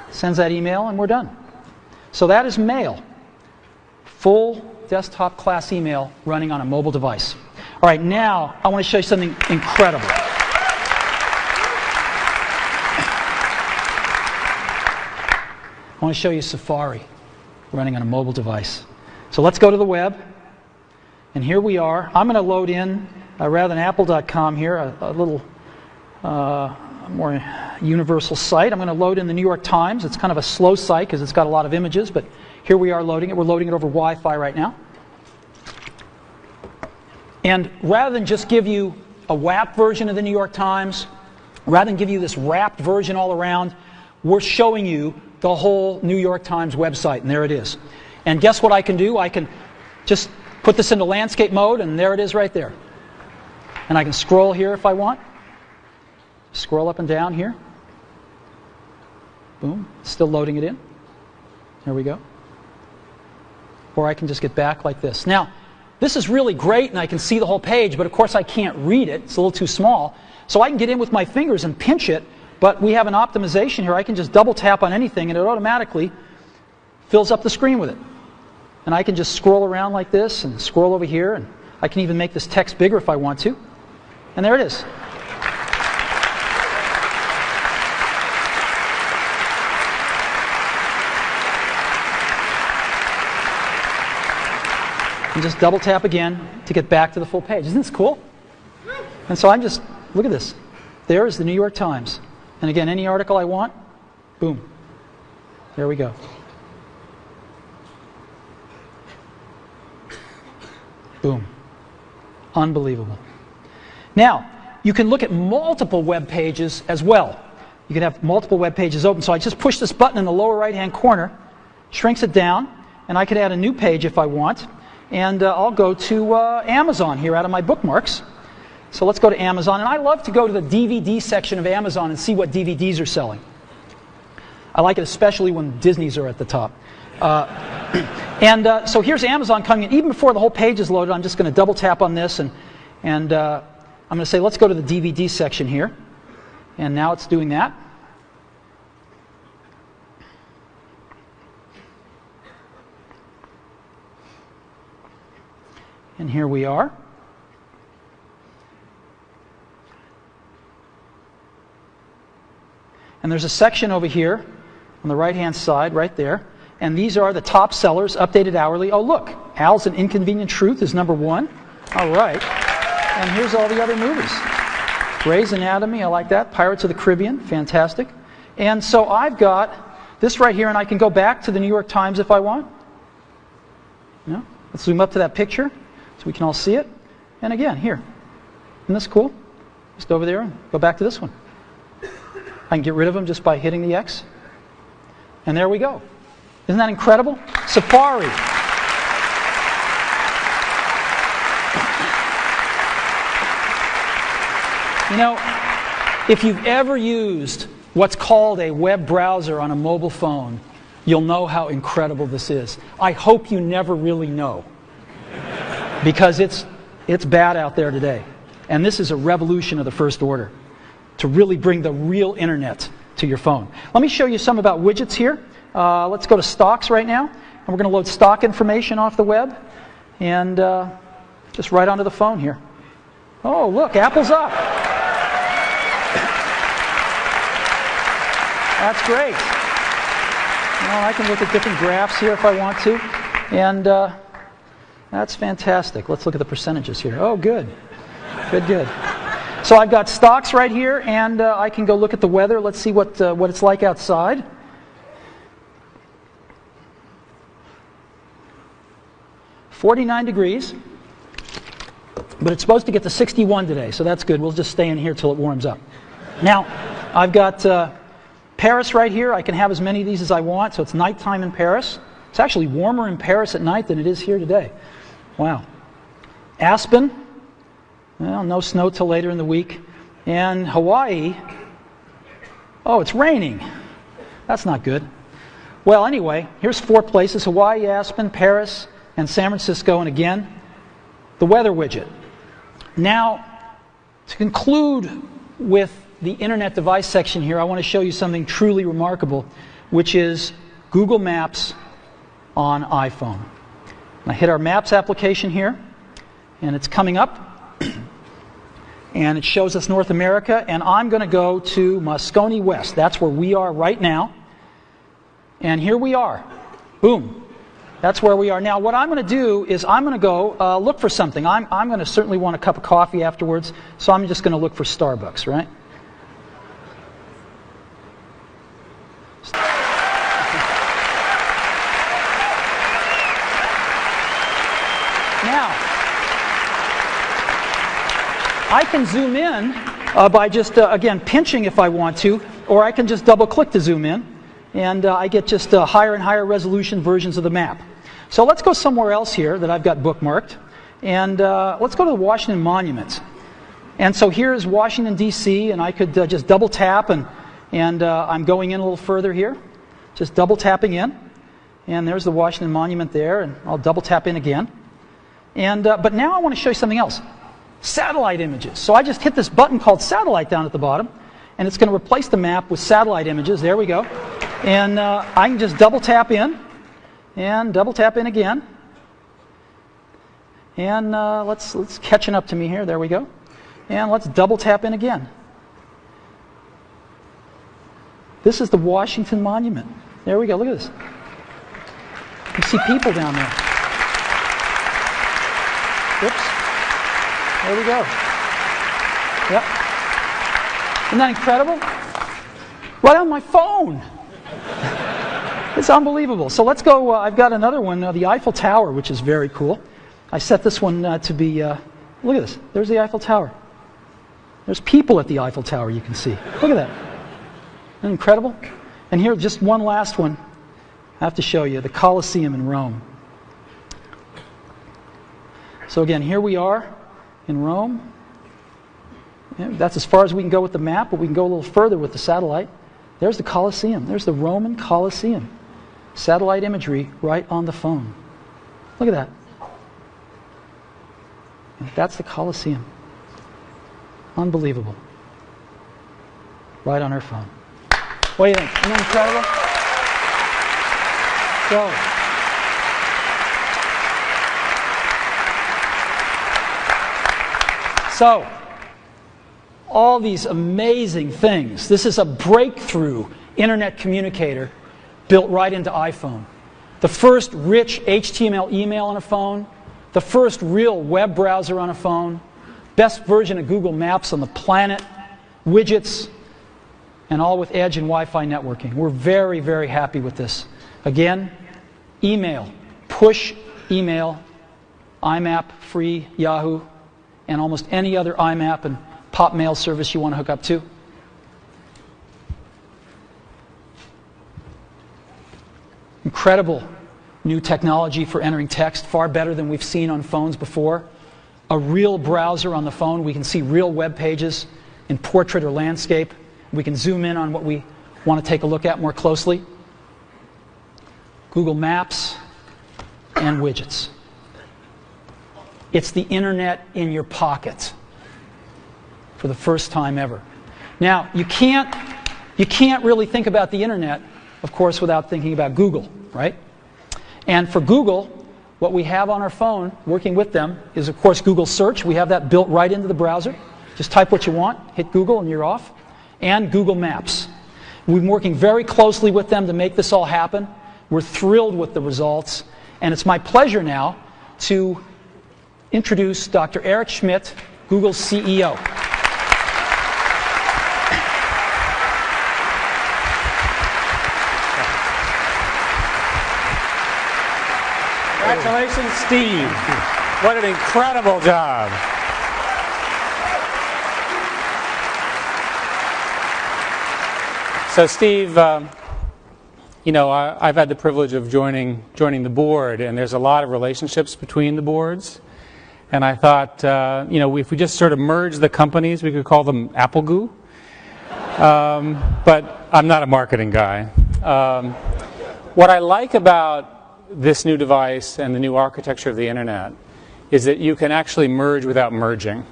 that email, and we're done. So that is Mail. Full desktop class email running on a mobile device. All right, now I want to show you something incredible. I want to show you Safari running on a mobile device. So let's go to the web. And here we are. I'm going to load in, rather than apple.com here, a little more universal site. I'm going to load in the New York Times. It's kind of a slow site because it's got a lot of images, but here we are loading it. We're loading it over Wi-Fi right now. And rather than just give you a WAP version of the New York Times, rather than give you this wrapped version all around, we're showing you the whole New York Times website, and there it is. And guess what I can do? I can just put this into landscape mode, and there it is right there. And I can scroll here if I want. Scroll up and down here. Boom. Still loading it in. There we go. Or I can just get back like this. Now, this is really great, and I can see the whole page, but of course I can't read it. It's a little too small. So I can get in with my fingers and pinch it, but we have an optimization here. I can just double tap on anything, and it automatically fills up the screen with it. And I can just scroll around like this and scroll over here, and I can even make this text bigger if I want to. And there it is. And just double tap again to get back to the full page. Isn't this cool? And so I'm just, look at this. There is the New York Times. And again, any article I want, boom. There we go. Boom. Unbelievable. Now, you can look at multiple web pages as well. You can have multiple web pages open. So I just push this button in the lower right-hand corner, shrinks it down, and I can add a new page if I want. And I'll go to Amazon here out of my bookmarks. So let's go to Amazon. And I love to go to the DVD section of Amazon and see what DVDs are selling. I like it especially when Disney's are at the top. So here's Amazon coming in. Even before the whole page is loaded, I'm just going to double tap on this. And I'm going to say, let's go to the DVD section here. And now it's doing that. And here we are. And there's a section over here on the right-hand side, right there. And these are the top sellers, updated hourly. Oh, look, Al's An Inconvenient Truth is number 1. All right. And here's all the other movies. Grey's Anatomy, I like that. Pirates of the Caribbean, fantastic. And so I've got this right here, and I can go back to the New York Times if I want. No? Let's zoom up to that picture so we can all see it. And again, here. Isn't this cool? Just over there and go back to this one. I can get rid of them just by hitting the X. And there we go. Isn't that incredible? Safari. You know, if you've ever used what's called a web browser on a mobile phone, you'll know how incredible this is. I hope you never really know, because it's bad out there today. And this is a revolution of the first order to really bring the real internet to your phone. Let me show you some about widgets here. Let's go to stocks right now. And we're going to load stock information off the web. And just right onto the phone here. Oh, look, Apple's up. That's great. Well, I can look at different graphs here if I want to. And that's fantastic. Let's look at the percentages here. Oh, good. Good. So I've got stocks right here, and I can go look at the weather. Let's see what it's like outside. "49 degrees, but it's supposed to get to 61 today, so that's good. We'll just stay in here till it warms up. Now, I've got Paris right here. I can have as many of these as I want, so it's nighttime in Paris. It's actually warmer in Paris at night than it is here today. Wow. Aspen. Well, no snow till later in the week. And Hawaii, oh, it's raining. That's not good. Well, anyway, here's 4 places: Hawaii, Aspen, Paris, and San Francisco. And again, the weather widget. Now, to conclude with the Internet device section here, I want to show you something truly remarkable, which is Google Maps on iPhone. And I hit our Maps application here, and it's coming up. And it shows us North America, and I'm going to go to Moscone West. That's where we are right now. And here we are. Boom. That's where we are. Now, what I'm going to do is I'm going to go look for something. I'm going to certainly want a cup of coffee afterwards, so I'm just going to look for Starbucks, right? Now, I can zoom in by just, again, pinching if I want to, or I can just double-click to zoom in, and I get just higher and higher resolution versions of the map. So let's go somewhere else here that I've got bookmarked, and let's go to the Washington Monument. And so here's Washington, D.C., and I could just double-tap, and I'm going in a little further here, just double-tapping in, and there's the Washington Monument there, and I'll double-tap in again. And but now I want to show you something else. Satellite images. So I just hit this button called Satellite down at the bottom, and it's going to replace the map with satellite images. There we go. And I can just double tap in, and double tap in again. And let's catching up to me here. There we go. And let's double tap in again. This is the Washington Monument. There we go. Look at this. You see people down there. Oops. There we go. Yep. Isn't that incredible? Right on my phone. It's unbelievable. So let's go. I've got another one, the Eiffel Tower, which is very cool. I set this one to be, look at this. There's the Eiffel Tower. There's people at the Eiffel Tower, you can see. Look at that. Isn't that incredible? And here, just one last one. I have to show you, the Colosseum in Rome. So again, here we are in Rome. Yeah, that's as far as we can go with the map, but we can go a little further with the satellite. There's the Colosseum. There's the Roman Colosseum. Satellite imagery right on the phone. Look at that. And that's the Colosseum. Unbelievable. Right on our phone. What do you think? Isn't that incredible? So, So, all these amazing things. This is a breakthrough internet communicator built right into iPhone. The first rich HTML email on a phone. The first real web browser on a phone. Best version of Google Maps on the planet. Widgets. And all with Edge and Wi-Fi networking. We're very, very happy with this. Again, email. Push email. IMAP, free, Yahoo. And almost any other IMAP and pop mail service you want to hook up to. Incredible new technology for entering text, far better than we've seen on phones before. A real browser on the phone. We can see real web pages in portrait or landscape. We can zoom in on what we want to take a look at more closely. Google Maps and widgets. It's the internet in your pocket for the first time ever. Now, you can't really think about the internet, of course, without thinking about Google, right? And for Google, what we have on our phone, working with them, is, of course, Google Search. We have that built right into the browser. Just type what you want, hit Google, and you're off. And Google Maps. We've been working very closely with them to make this all happen. We're thrilled with the results. And it's my pleasure now to introduce Dr. Eric Schmidt, Google's CEO. Congratulations, Steve. What an incredible job. So, Steve, I've had the privilege of joining the board, and there's a lot of relationships between the boards. And I thought, if we just sort of merge the companies, we could call them Apple Goo. But I'm not a marketing guy. What I like about this new device and the new architecture of the internet is that you can actually merge without merging.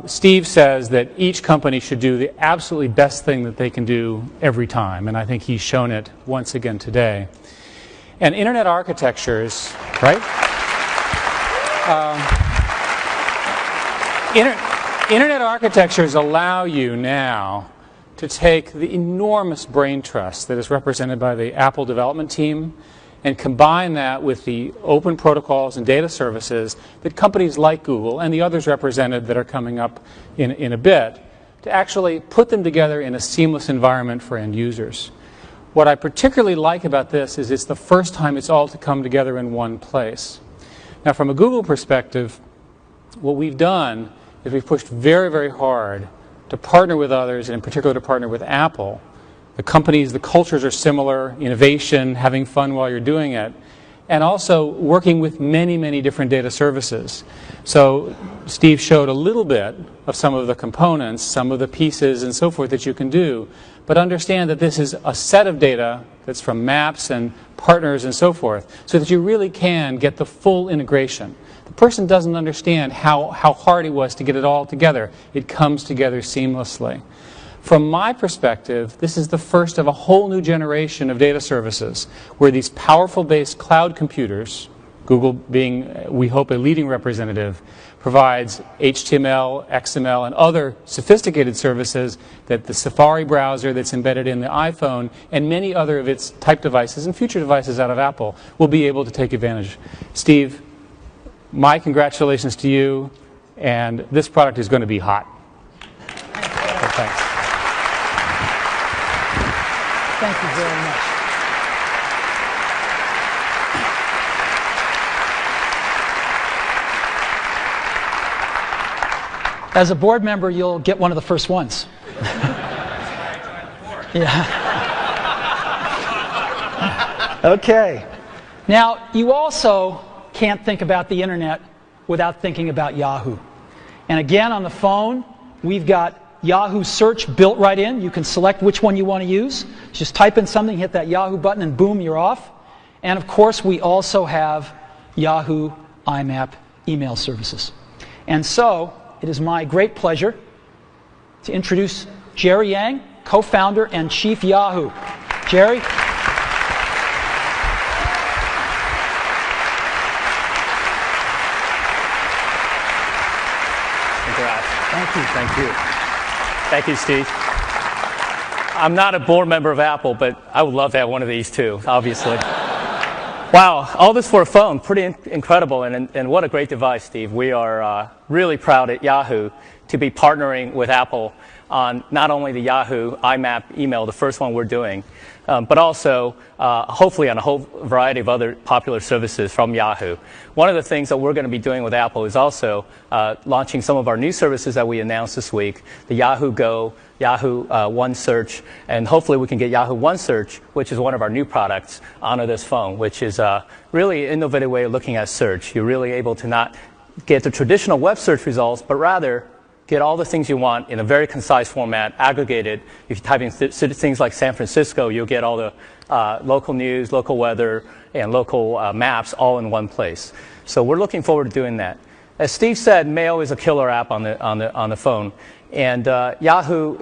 Steve says that each company should do the absolutely best thing that they can do every time, and I think he's shown it once again today. And internet architectures, right? Internet architectures allow you now to take the enormous brain trust that is represented by the Apple development team and combine that with the open protocols and data services that companies like Google and the others represented that are coming up in a bit, to actually put them together in a seamless environment for end users. What I particularly like about this is it's the first time it's all to come together in one place. Now, from a Google perspective, what we've done is we've pushed very, very hard to partner with others, and in particular to partner with Apple. The companies, the cultures are similar, innovation, having fun while you're doing it, and also working with many, many different data services. So Steve showed a little bit of some of the components, some of the pieces and so forth that you can do, but understand that this is a set of data that's from maps and partners and so forth, so that you really can get the full integration. The person doesn't understand how hard it was to get it all together. It comes together seamlessly. From my perspective, this is the first of a whole new generation of data services where these powerful-based cloud computers, Google being, we hope, a leading representative, provides HTML, XML, and other sophisticated services that the Safari browser that's embedded in the iPhone and many other of its type devices and future devices out of Apple will be able to take advantage. Steve, my congratulations to you, and this product is going to be hot. So thanks. Thank you very much. As a board member, you'll get one of the first ones. Yeah. Okay. Now, you also can't think about the internet without thinking about Yahoo. And again, on the phone, we've got Yahoo Search built right in. You can select which one you want to use. Just type in something, hit that Yahoo button, and boom, you're off. And of course, we also have Yahoo IMAP email services. And so, it is my great pleasure to introduce Jerry Yang, co-founder and chief Yahoo. Jerry? Congrats. Thank you. Thank you. Thank you, Steve. I'm not a board member of Apple, but I would love to have one of these too, obviously. Wow, all this for a phone, pretty incredible, and what a great device, Steve. We are really proud at Yahoo to be partnering with Apple on not only the Yahoo IMAP email, the first one we're doing, but also hopefully on a whole variety of other popular services from Yahoo. One of the things that we're going to be doing with Apple is also launching some of our new services that we announced this week, the Yahoo Go, Yahoo One Search, and hopefully we can get Yahoo One Search, which is one of our new products, onto this phone, which is really an innovative way of looking at search. You're really able to not get the traditional web search results, but rather get all the things you want in a very concise format, aggregated. If you type in things like San Francisco, you'll get all the local news, local weather, and local maps all in one place. So we're looking forward to doing that. As Steve said, Mail is a killer app on the phone, and Yahoo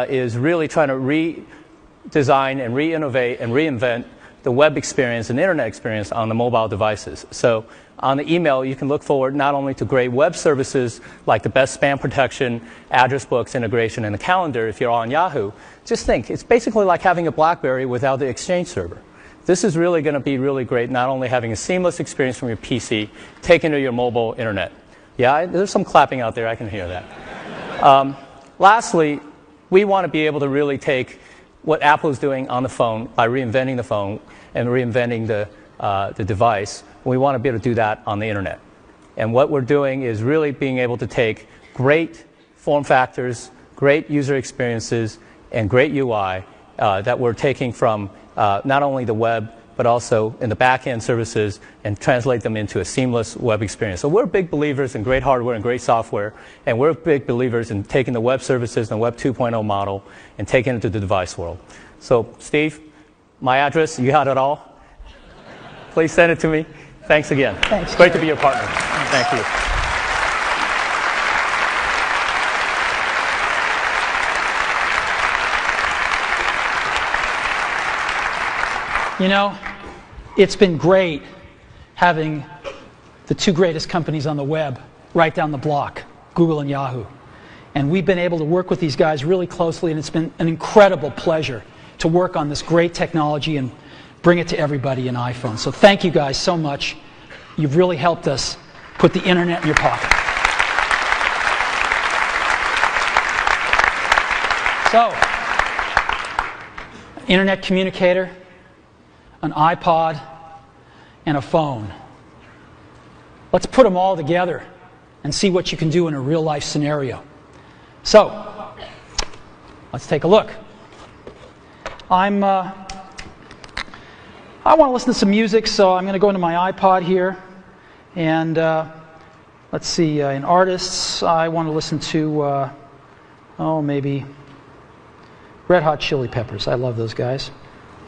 is really trying to redesign and re-innovate and reinvent the web experience and internet experience on the mobile devices. So on the email, you can look forward not only to great web services like the best spam protection, address books integration, and the calendar if you're on Yahoo. Just think, it's basically like having a BlackBerry without the Exchange server. This is really going to be really great, not only having a seamless experience from your PC, taken to your mobile internet. Yeah, there's some clapping out there, I can hear that. Lastly, we want to be able to really take what Apple is doing on the phone by reinventing the phone and reinventing the device. We want to be able to do that on the internet. And what we're doing is really being able to take great form factors, great user experiences, and great UI that we're taking from not only the web, but also in the back-end services and translate them into a seamless web experience. So we're big believers in great hardware and great software, and we're big believers in taking the web services and the Web 2.0 model and taking it to the device world. So, Steve, my address, you had it all. Please send it to me. Thanks again. Thanks. It's great to be your partner. Thank you. You know, it's been great having the two greatest companies on the web right down the block, Google and Yahoo. And we've been able to work with these guys really closely, and it's been an incredible pleasure to work on this great technology and bring it to everybody in iPhone. So thank you guys so much. You've really helped us put the internet in your pocket. So, internet communicator, an iPod, and a phone. Let's put them all together and see what you can do in a real-life scenario. So, let's take a look. I want to listen to some music, so I'm going to go into my iPod here. And let's see, in artists, I want to listen to, maybe Red Hot Chili Peppers. I love those guys.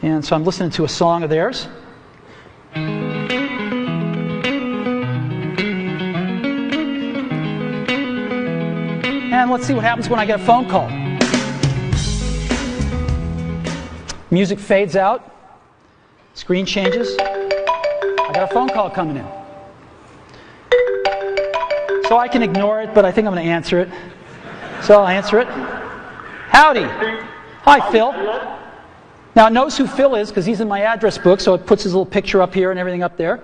And so I'm listening to a song of theirs. And let's see what happens when I get a phone call. Music fades out. Screen changes. I got a phone call coming in. So I can ignore it, but I think I'm going to answer it. So I'll answer it. Howdy. Hi, Phil. Now it knows who Phil is because he's in my address book, so it puts his little picture up here and everything up there.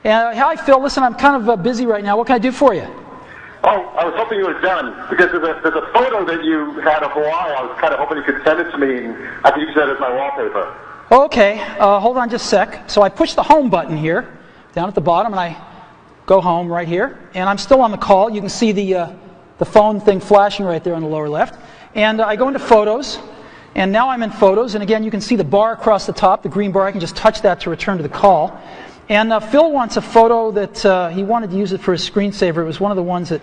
Hi, Phil. Listen, I'm kind of busy right now. What can I do for you? Oh, I was hoping you were done, because there's a photo that you had of Hawaii. I was kind of hoping you could send it to me, and I could use that as my wallpaper. Okay, hold on just a sec. So I push the home button here, down at the bottom, and I go home right here. And I'm still on the call. You can see the phone thing flashing right there on the lower left. And I go into Photos, and now I'm in Photos. And again, you can see the bar across the top, the green bar. I can just touch that to return to the call. And Phil wants a photo that he wanted to use it for his screensaver. It was one of the ones that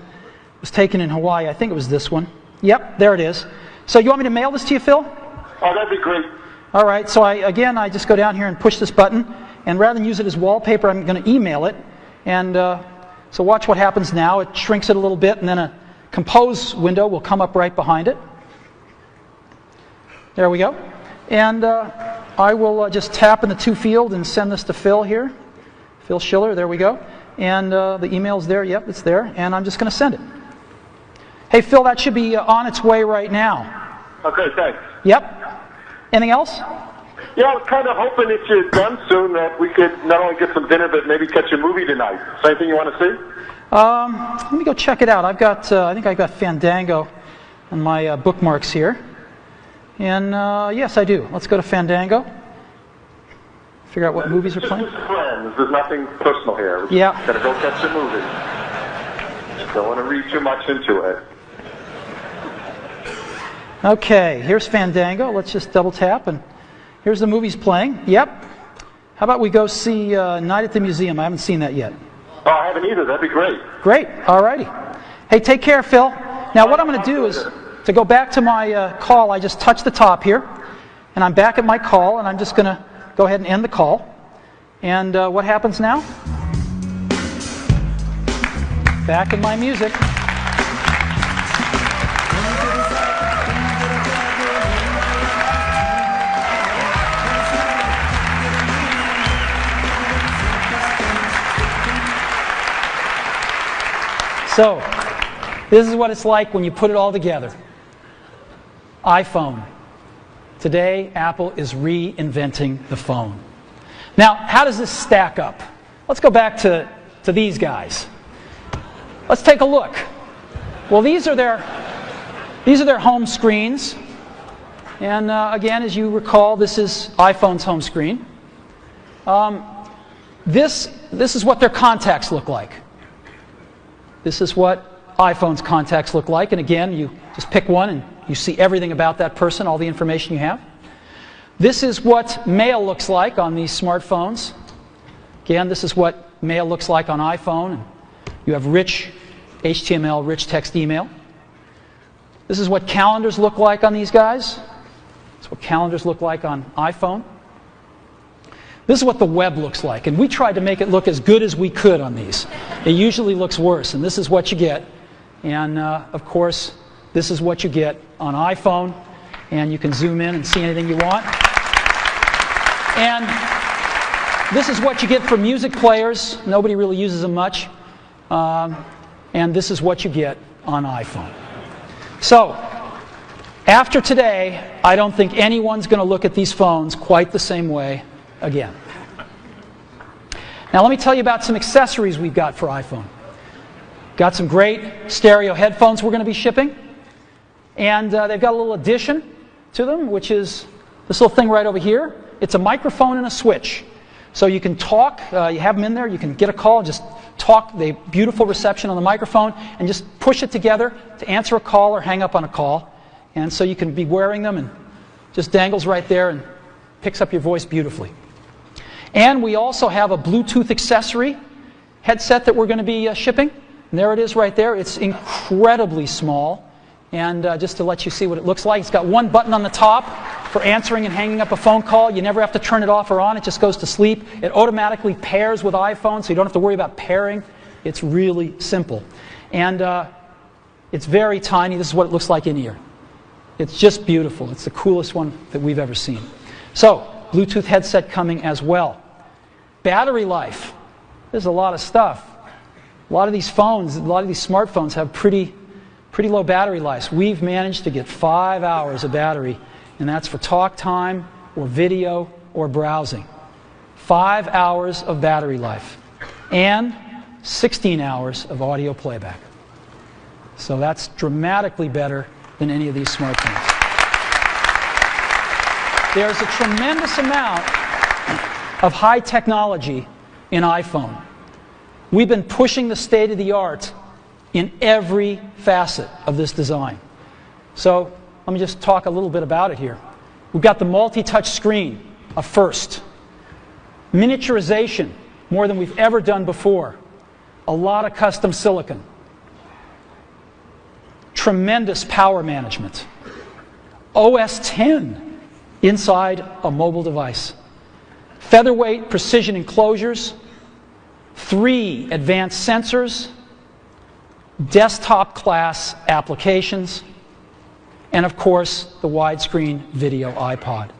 was taken in Hawaii. I think it was this one. Yep, there it is. So you want me to mail this to you, Phil? Oh, that'd be great. All right, so I just go down here and push this button. And rather than use it as wallpaper, I'm going to email it. And so watch what happens now. It shrinks it a little bit, and then a compose window will come up right behind it. There we go. And I will just tap in the to field and send this to Phil here. Phil Schiller, there we go. And the email's there. Yep, it's there. And I'm just going to send it. Hey, Phil, that should be on its way right now. Okay, thanks. Yep. Anything else? Yeah, I was kind of hoping if you're done soon that we could not only get some dinner, but maybe catch a movie tonight. Is there anything you want to see? Let me go check it out. I've got, I think I've got Fandango on my bookmarks here. And yes, I do. Let's go to Fandango. Figure out what movies are playing. Just friends. There's nothing personal here. Yeah. Gotta go catch a movie. Don't want to read too much into it. Okay, here's Fandango. Let's just double tap, and here's the movies playing. Yep. How about we go see Night at the Museum? I haven't seen that yet. Oh, I haven't either. That'd be great. Great. All righty. Hey, take care, Phil. Now, what I'm going to do is, to go back to my call, I just touch the top here, and I'm back at my call, and I'm just going to go ahead and end the call. And what happens now? Back in my music. So, this is what it's like when you put it all together. iPhone. Today, Apple is reinventing the phone. Now, how does this stack up? Let's go back to these guys. Let's take a look. Well, these are their home screens. And again, as you recall, this is iPhone's home screen. This is what their contacts look like. This is what iPhone's contacts look like. And again, you just pick one and you see everything about that person, all the information you have. This is what mail looks like on these smartphones. Again, this is what mail looks like on iPhone. You have rich HTML, rich text email. This is what calendars look like on these guys. This is what calendars look like on iPhone. This is what the web looks like. And we tried to make it look as good as we could on these. It usually looks worse. And this is what you get. And of course, this is what you get on iPhone. And you can zoom in and see anything you want. And this is what you get for music players. Nobody really uses them much. And this is what you get on iPhone. So, after today, I don't think anyone's going to look at these phones quite the same way again. Now let me tell you about some accessories we've got for iPhone. Got some great stereo headphones we're going to be shipping. And they've got a little addition to them, which is this little thing right over here. It's a microphone and a switch. So you can talk, you have them in there, you can get a call, just talk, the beautiful reception on the microphone, and just push it together to answer a call or hang up on a call. And so you can be wearing them and just dangles right there and picks up your voice beautifully. And we also have a Bluetooth accessory headset that we're going to be shipping. And there it is right there. It's incredibly small. And just to let you see what it looks like, it's got one button on the top for answering and hanging up a phone call. You never have to turn it off or on. It just goes to sleep. It automatically pairs with iPhone, so you don't have to worry about pairing. It's really simple. And it's very tiny. This is what it looks like in ear. It's just beautiful. It's the coolest one that we've ever seen. So, Bluetooth headset coming as well. Battery life. There's a lot of stuff. A lot of these phones, a lot of these smartphones have pretty low battery lives. We've managed to get 5 hours of battery, and that's for talk time or video or browsing. 5 hours of battery life and 16 hours of audio playback. So that's dramatically better than any of these smartphones. There's a tremendous amount of high technology in iPhone. We've been pushing the state of the art in every facet of this design. So let me just talk a little bit about it here. We've got the multi-touch screen, a first. Miniaturization, more than we've ever done before. A lot of custom silicon. Tremendous power management. OS X inside a mobile device. Featherweight precision enclosures. 3 advanced sensors. Desktop class applications. And of course, the widescreen video iPod.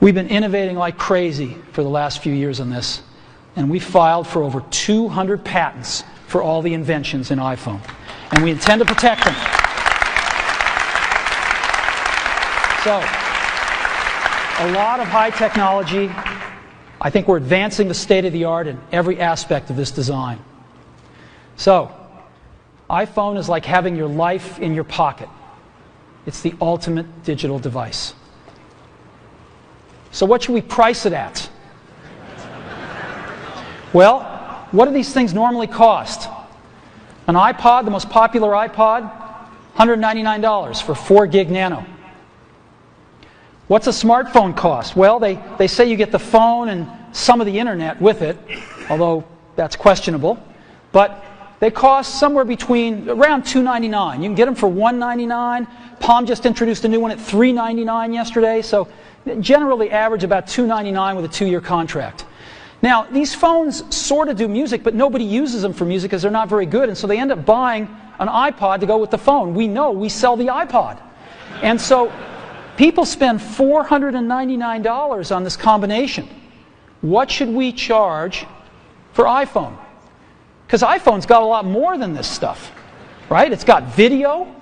We've been innovating like crazy for the last few years on this, and we filed for over 200 patents for all the inventions in iPhone. And we intend to protect them. So, a lot of high technology. I think we're advancing the state of the art in every aspect of this design. So, iPhone is like having your life in your pocket. It's the ultimate digital device. So what should we price it at? Well, what do these things normally cost? An iPod, the most popular iPod, $199 for 4 gig nano. What's a smartphone cost? Well, they say you get the phone and some of the internet with it, although that's questionable. But they cost somewhere between around $299. You can get them for $199. Palm just introduced a new one at $399 yesterday. So generally average about $299 with a 2-year contract. Now, these phones sort of do music, but nobody uses them for music because they're not very good. And so they end up buying an iPod to go with the phone. We know we sell the iPod. And so people spend $499 on this combination. What should we charge for iPhone? Because iPhone's got a lot more than this stuff, right? It's got video,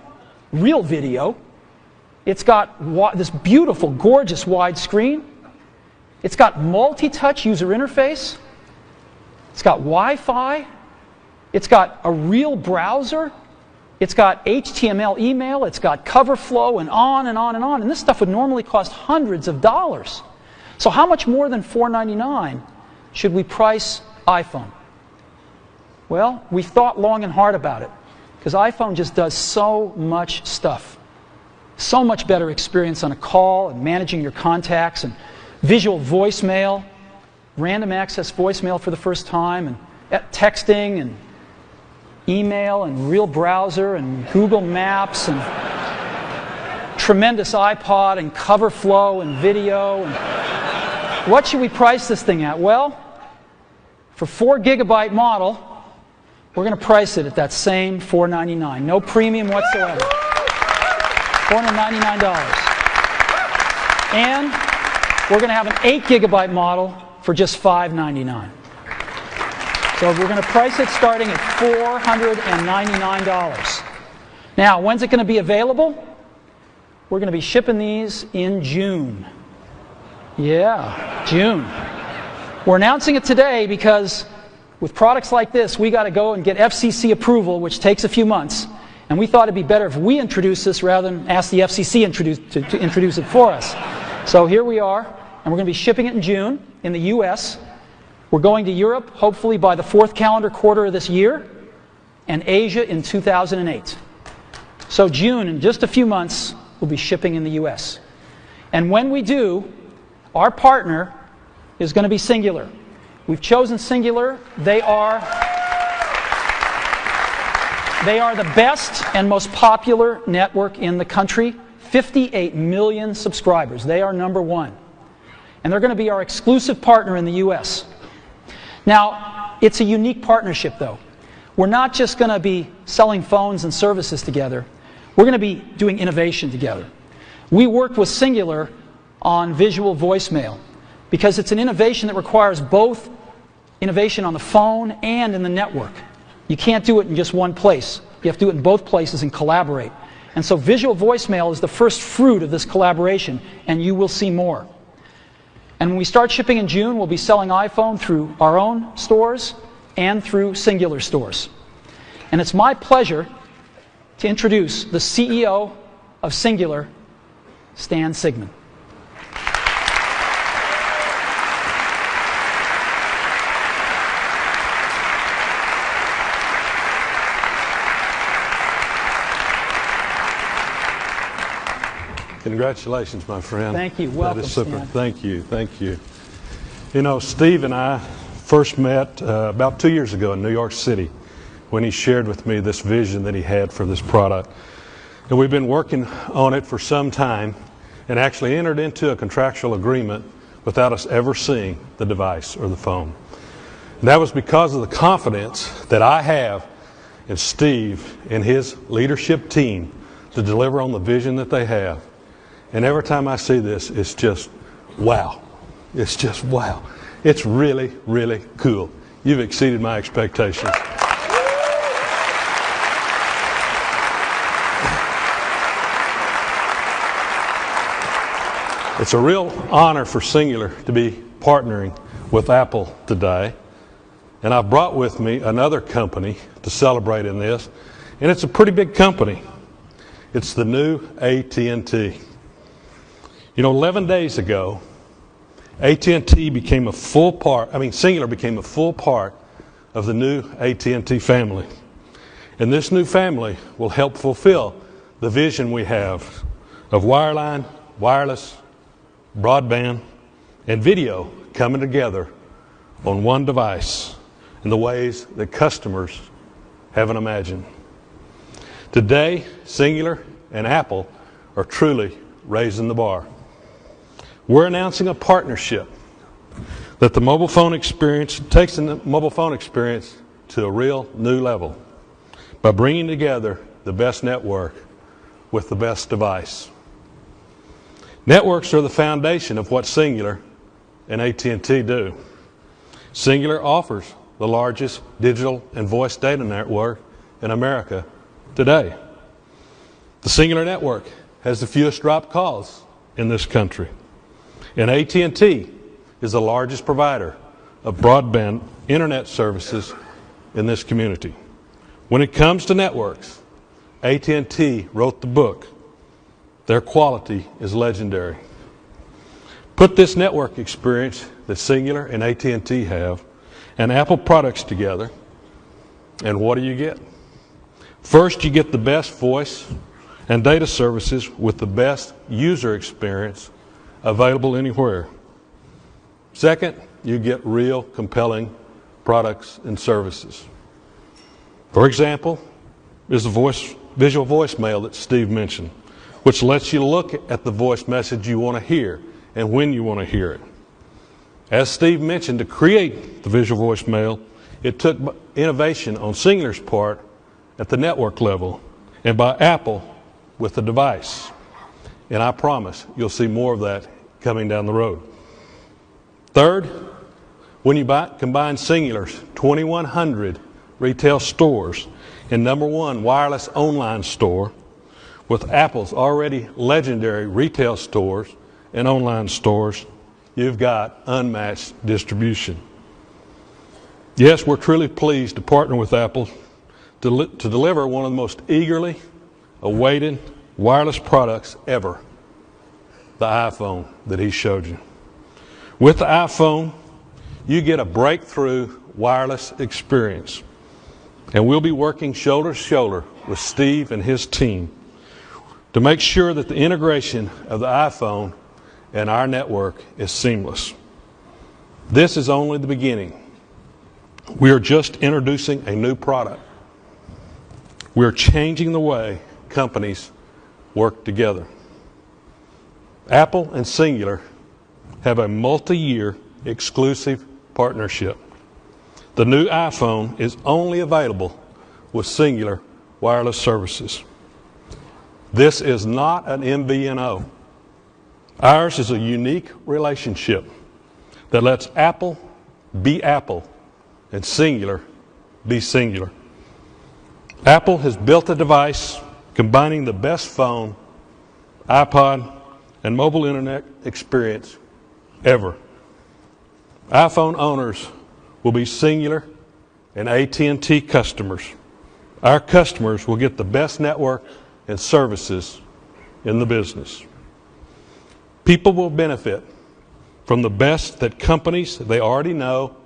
real video. It's got this beautiful, gorgeous wide screen. It's got multi-touch user interface. It's got Wi-Fi. It's got a real browser. It's got HTML email. It's got cover flow and on and on and on. And this stuff would normally cost hundreds of dollars. So how much more than $499 should we price iPhone? Well, we thought long and hard about it because iPhone just does so much stuff. So much better experience on a call and managing your contacts and visual voicemail, random access voicemail for the first time, and texting and email and real browser and Google Maps and tremendous iPod and cover flow and video. And what should we price this thing at? Well, for 4 gigabyte model, we're going to price it at that same $499. No premium whatsoever. $499. And we're going to have an 8 gigabyte model for just $599. So we're going to price it starting at $499. Now, when's it going to be available? We're going to be shipping these in June. Yeah, June. We're announcing it today because with products like this, we got to go and get FCC approval, which takes a few months. And we thought it'd be better if we introduce this rather than ask the FCC to introduce it for us. So here we are, and we're going to be shipping it in June in the U.S. We're going to Europe, hopefully by the 4th calendar quarter of this year, and Asia in 2008. So June, in just a few months, we'll be shipping in the U.S. And when we do, our partner is going to be Singular. We've chosen Singular. They are the best and most popular network in the country. 58 million subscribers. They are number one. And they're going to be our exclusive partner in the U.S. Now, it's a unique partnership, though. We're not just going to be selling phones and services together. We're going to be doing innovation together. We worked with Singular on visual voicemail because it's an innovation that requires both innovation on the phone and in the network. You can't do it in just one place. You have to do it in both places and collaborate. And so visual voicemail is the first fruit of this collaboration, and you will see more. And when we start shipping in June, we'll be selling iPhone through our own stores and through Singular stores. And it's my pleasure to introduce the CEO of Singular, Stan Sigman. Congratulations, my friend. Thank you. Welcome, that is super. Stan. Thank you. Thank you. You know, Steve and I first met about 2 years ago in New York City when he shared with me this vision that he had for this product. And we've been working on it for some time and actually entered into a contractual agreement without us ever seeing the device or the phone. And that was because of the confidence that I have in Steve and his leadership team to deliver on the vision that they have. And every time I see this, it's just wow. It's just wow. It's really, really cool. You've exceeded my expectations. It's a real honor for Singular to be partnering with Apple today. And I've brought with me another company to celebrate in this. And it's a pretty big company. It's the new AT&T. You know, 11 days ago, AT&T became a full part, Singular became a full part of the new AT&T family. And this new family will help fulfill the vision we have of wireline, wireless, broadband, and video coming together on one device in the ways that customers haven't imagined. Today, Singular and Apple are truly raising the bar. We're announcing a partnership that the mobile phone experience takes the mobile phone experience to a real new level by bringing together the best network with the best device. Networks are the foundation of what Singular and AT&T do. Singular offers the largest digital and voice data network in America today. The Singular network has the fewest dropped calls in this country. And AT&T is the largest provider of broadband internet services in this community. When it comes to networks, AT&T wrote the book. Their quality is legendary. Put this network experience that Singular and AT&T have and Apple products together, and what do you get? First, you get the best voice and data services with the best user experience available anywhere. Second, you get real compelling products and services. For example, is the visual voicemail that Steve mentioned, which lets you look at the voice message you want to hear and when you want to hear it. As Steve mentioned, to create the visual voicemail, it took innovation on Singular's part at the network level and by Apple with the device. And I promise you'll see more of that coming down the road. Third, when you combine Singular's 2,100 retail stores and #1 wireless online store with Apple's already legendary retail stores and online stores, you've got unmatched distribution. Yes, we're truly pleased to partner with Apple to deliver one of the most eagerly awaited wireless products ever, the iPhone that he showed you. With the iPhone, you get a breakthrough wireless experience. And we'll be working shoulder to shoulder with Steve and his team to make sure that the integration of the iPhone and our network is seamless. This is only the beginning. We are just introducing a new product. We are changing the way companies work together. Apple and Cingular have a multi-year exclusive partnership. The new iPhone is only available with Cingular wireless services. This is not an MVNO. Ours is a unique relationship that lets Apple be Apple and Cingular be Cingular. Apple has built a device combining the best phone, iPod, and mobile internet experience ever. iPhone owners will be Cingular and AT&T customers. Our customers will get the best network and services in the business. People will benefit from the best that companies they already know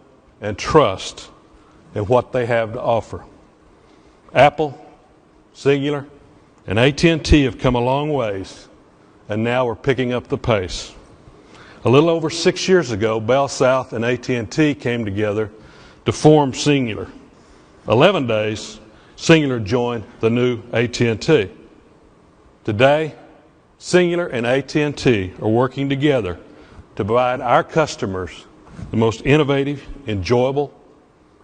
and trust in what they have to offer. Apple, Cingular, and AT&T have come a long ways, and now we're picking up the pace. A little over 6 years ago, Bell South and AT&T came together to form Cingular. 11 days, Cingular joined the new AT&T. Today, Cingular and AT&T are working together to provide our customers the most innovative, enjoyable,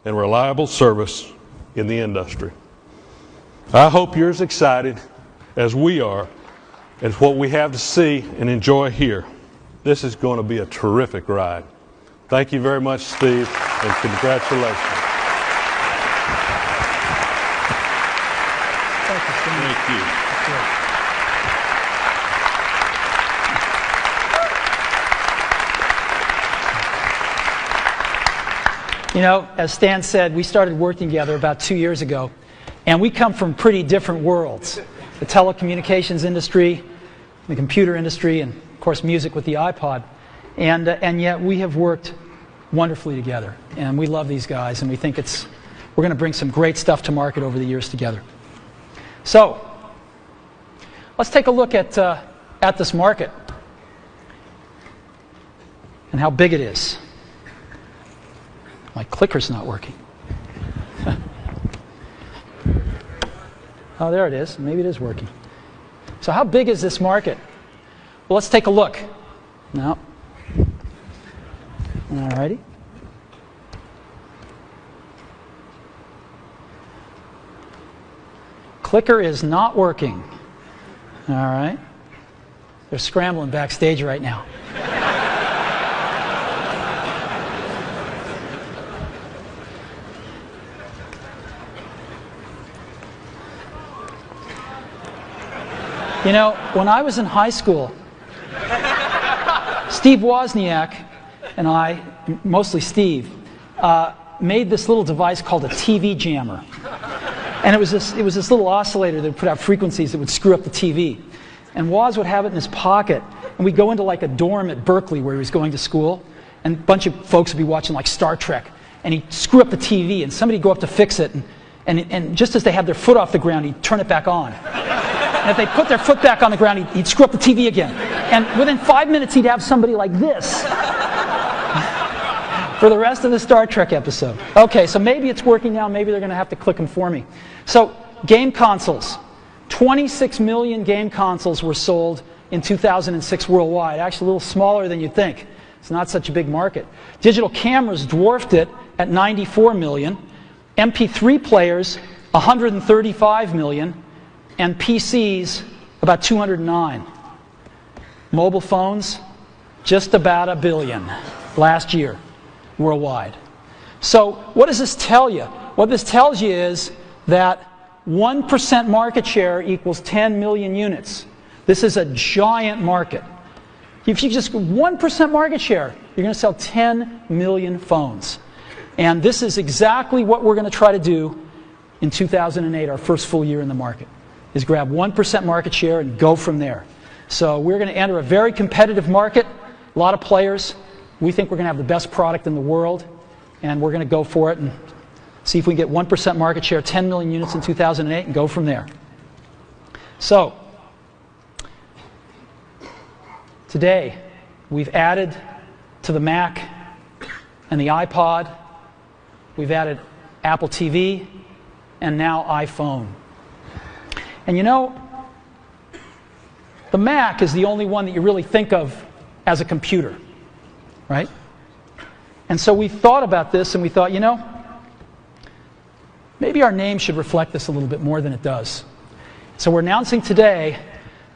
and reliable service in the industry. I hope you're as excited as we are as what we have to see and enjoy here. This is going to be a terrific ride. Thank you very much, Steve, and congratulations. Thank you, Steve. Thank you. You know, as Stan said, we started working together about 2 years ago, and we come from pretty different worlds. The telecommunications industry, the computer industry, and of course music with the iPod. And yet we have worked wonderfully together, and we love these guys, and we think we're going to bring some great stuff to market over the years together. So, let's take a look at this market and how big it is. My clicker's not working. Oh, there it is. Maybe it is working. So how big is this market? Well, let's take a look. No. All righty. Clicker is not working. All right. They're scrambling backstage right now. You know, when I was in high school, Steve Wozniak and I, mostly Steve, made this little device called a TV jammer. And it was this little oscillator that would put out frequencies that would screw up the TV. And Woz would have it in his pocket, and we'd go into like a dorm at Berkeley where he was going to school, and a bunch of folks would be watching like Star Trek, and he'd screw up the TV, and somebody'd go up to fix it, and just as they had their foot off the ground, he'd turn it back on. And if they put their foot back on the ground, he'd screw up the TV again. And within 5 minutes, he'd have somebody like this for the rest of the Star Trek episode. Okay, so maybe it's working now. Maybe they're going to have to click them for me. So, game consoles. 26 million game consoles were sold in 2006 worldwide. Actually, a little smaller than you'd think. It's not such a big market. Digital cameras dwarfed it at 94 million. MP3 players, 135 million. And PCs, about 209. Mobile phones, just about 1 billion last year worldwide. So what does this tell you? What this tells you is that 1% market share equals 10 million units. This is a giant market. If you just 1% market share, you're going to sell 10 million phones. And this is exactly what we're going to try to do in 2008, our first full year in the market, is grab 1% market share and go from there. So we're going to enter a very competitive market, a lot of players. We think we're going to have the best product in the world, and we're going to go for it and see if we can get 1% market share, 10 million units in 2008, and go from there. So, today, we've added to the Mac and the iPod, we've added Apple TV, and now iPhone. And you know, the Mac is the only one that you really think of as a computer, right? And so we thought about this and we thought, you know, maybe our name should reflect this a little bit more than it does. So we're announcing today,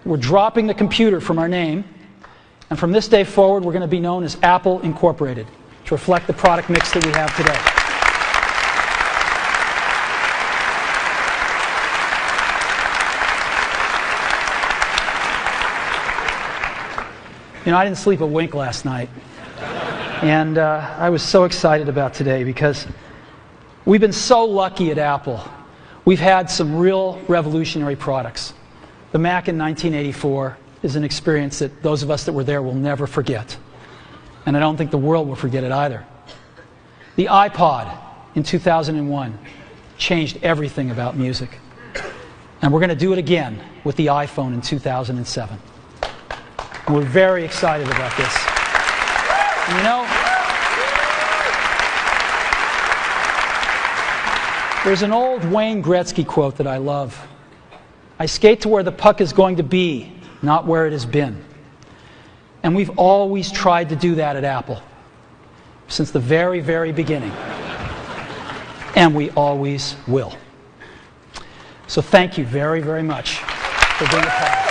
we're dropping the computer from our name, and from this day forward, we're going to be known as Apple Incorporated, to reflect the product mix that we have today. You know, I didn't sleep a wink last night. And I was so excited about today because we've been so lucky at Apple. We've had some real revolutionary products. The Mac in 1984 is an experience that those of us that were there will never forget. And I don't think the world will forget it either. The iPod in 2001 changed everything about music. And we're going to do it again with the iPhone in 2007. We're very excited about this. And you know, there's an old Wayne Gretzky quote that I love. I skate to where the puck is going to be, not where it has been. And we've always tried to do that at Apple, since the very, very beginning. And we always will. So thank you very, very much for being a part of it.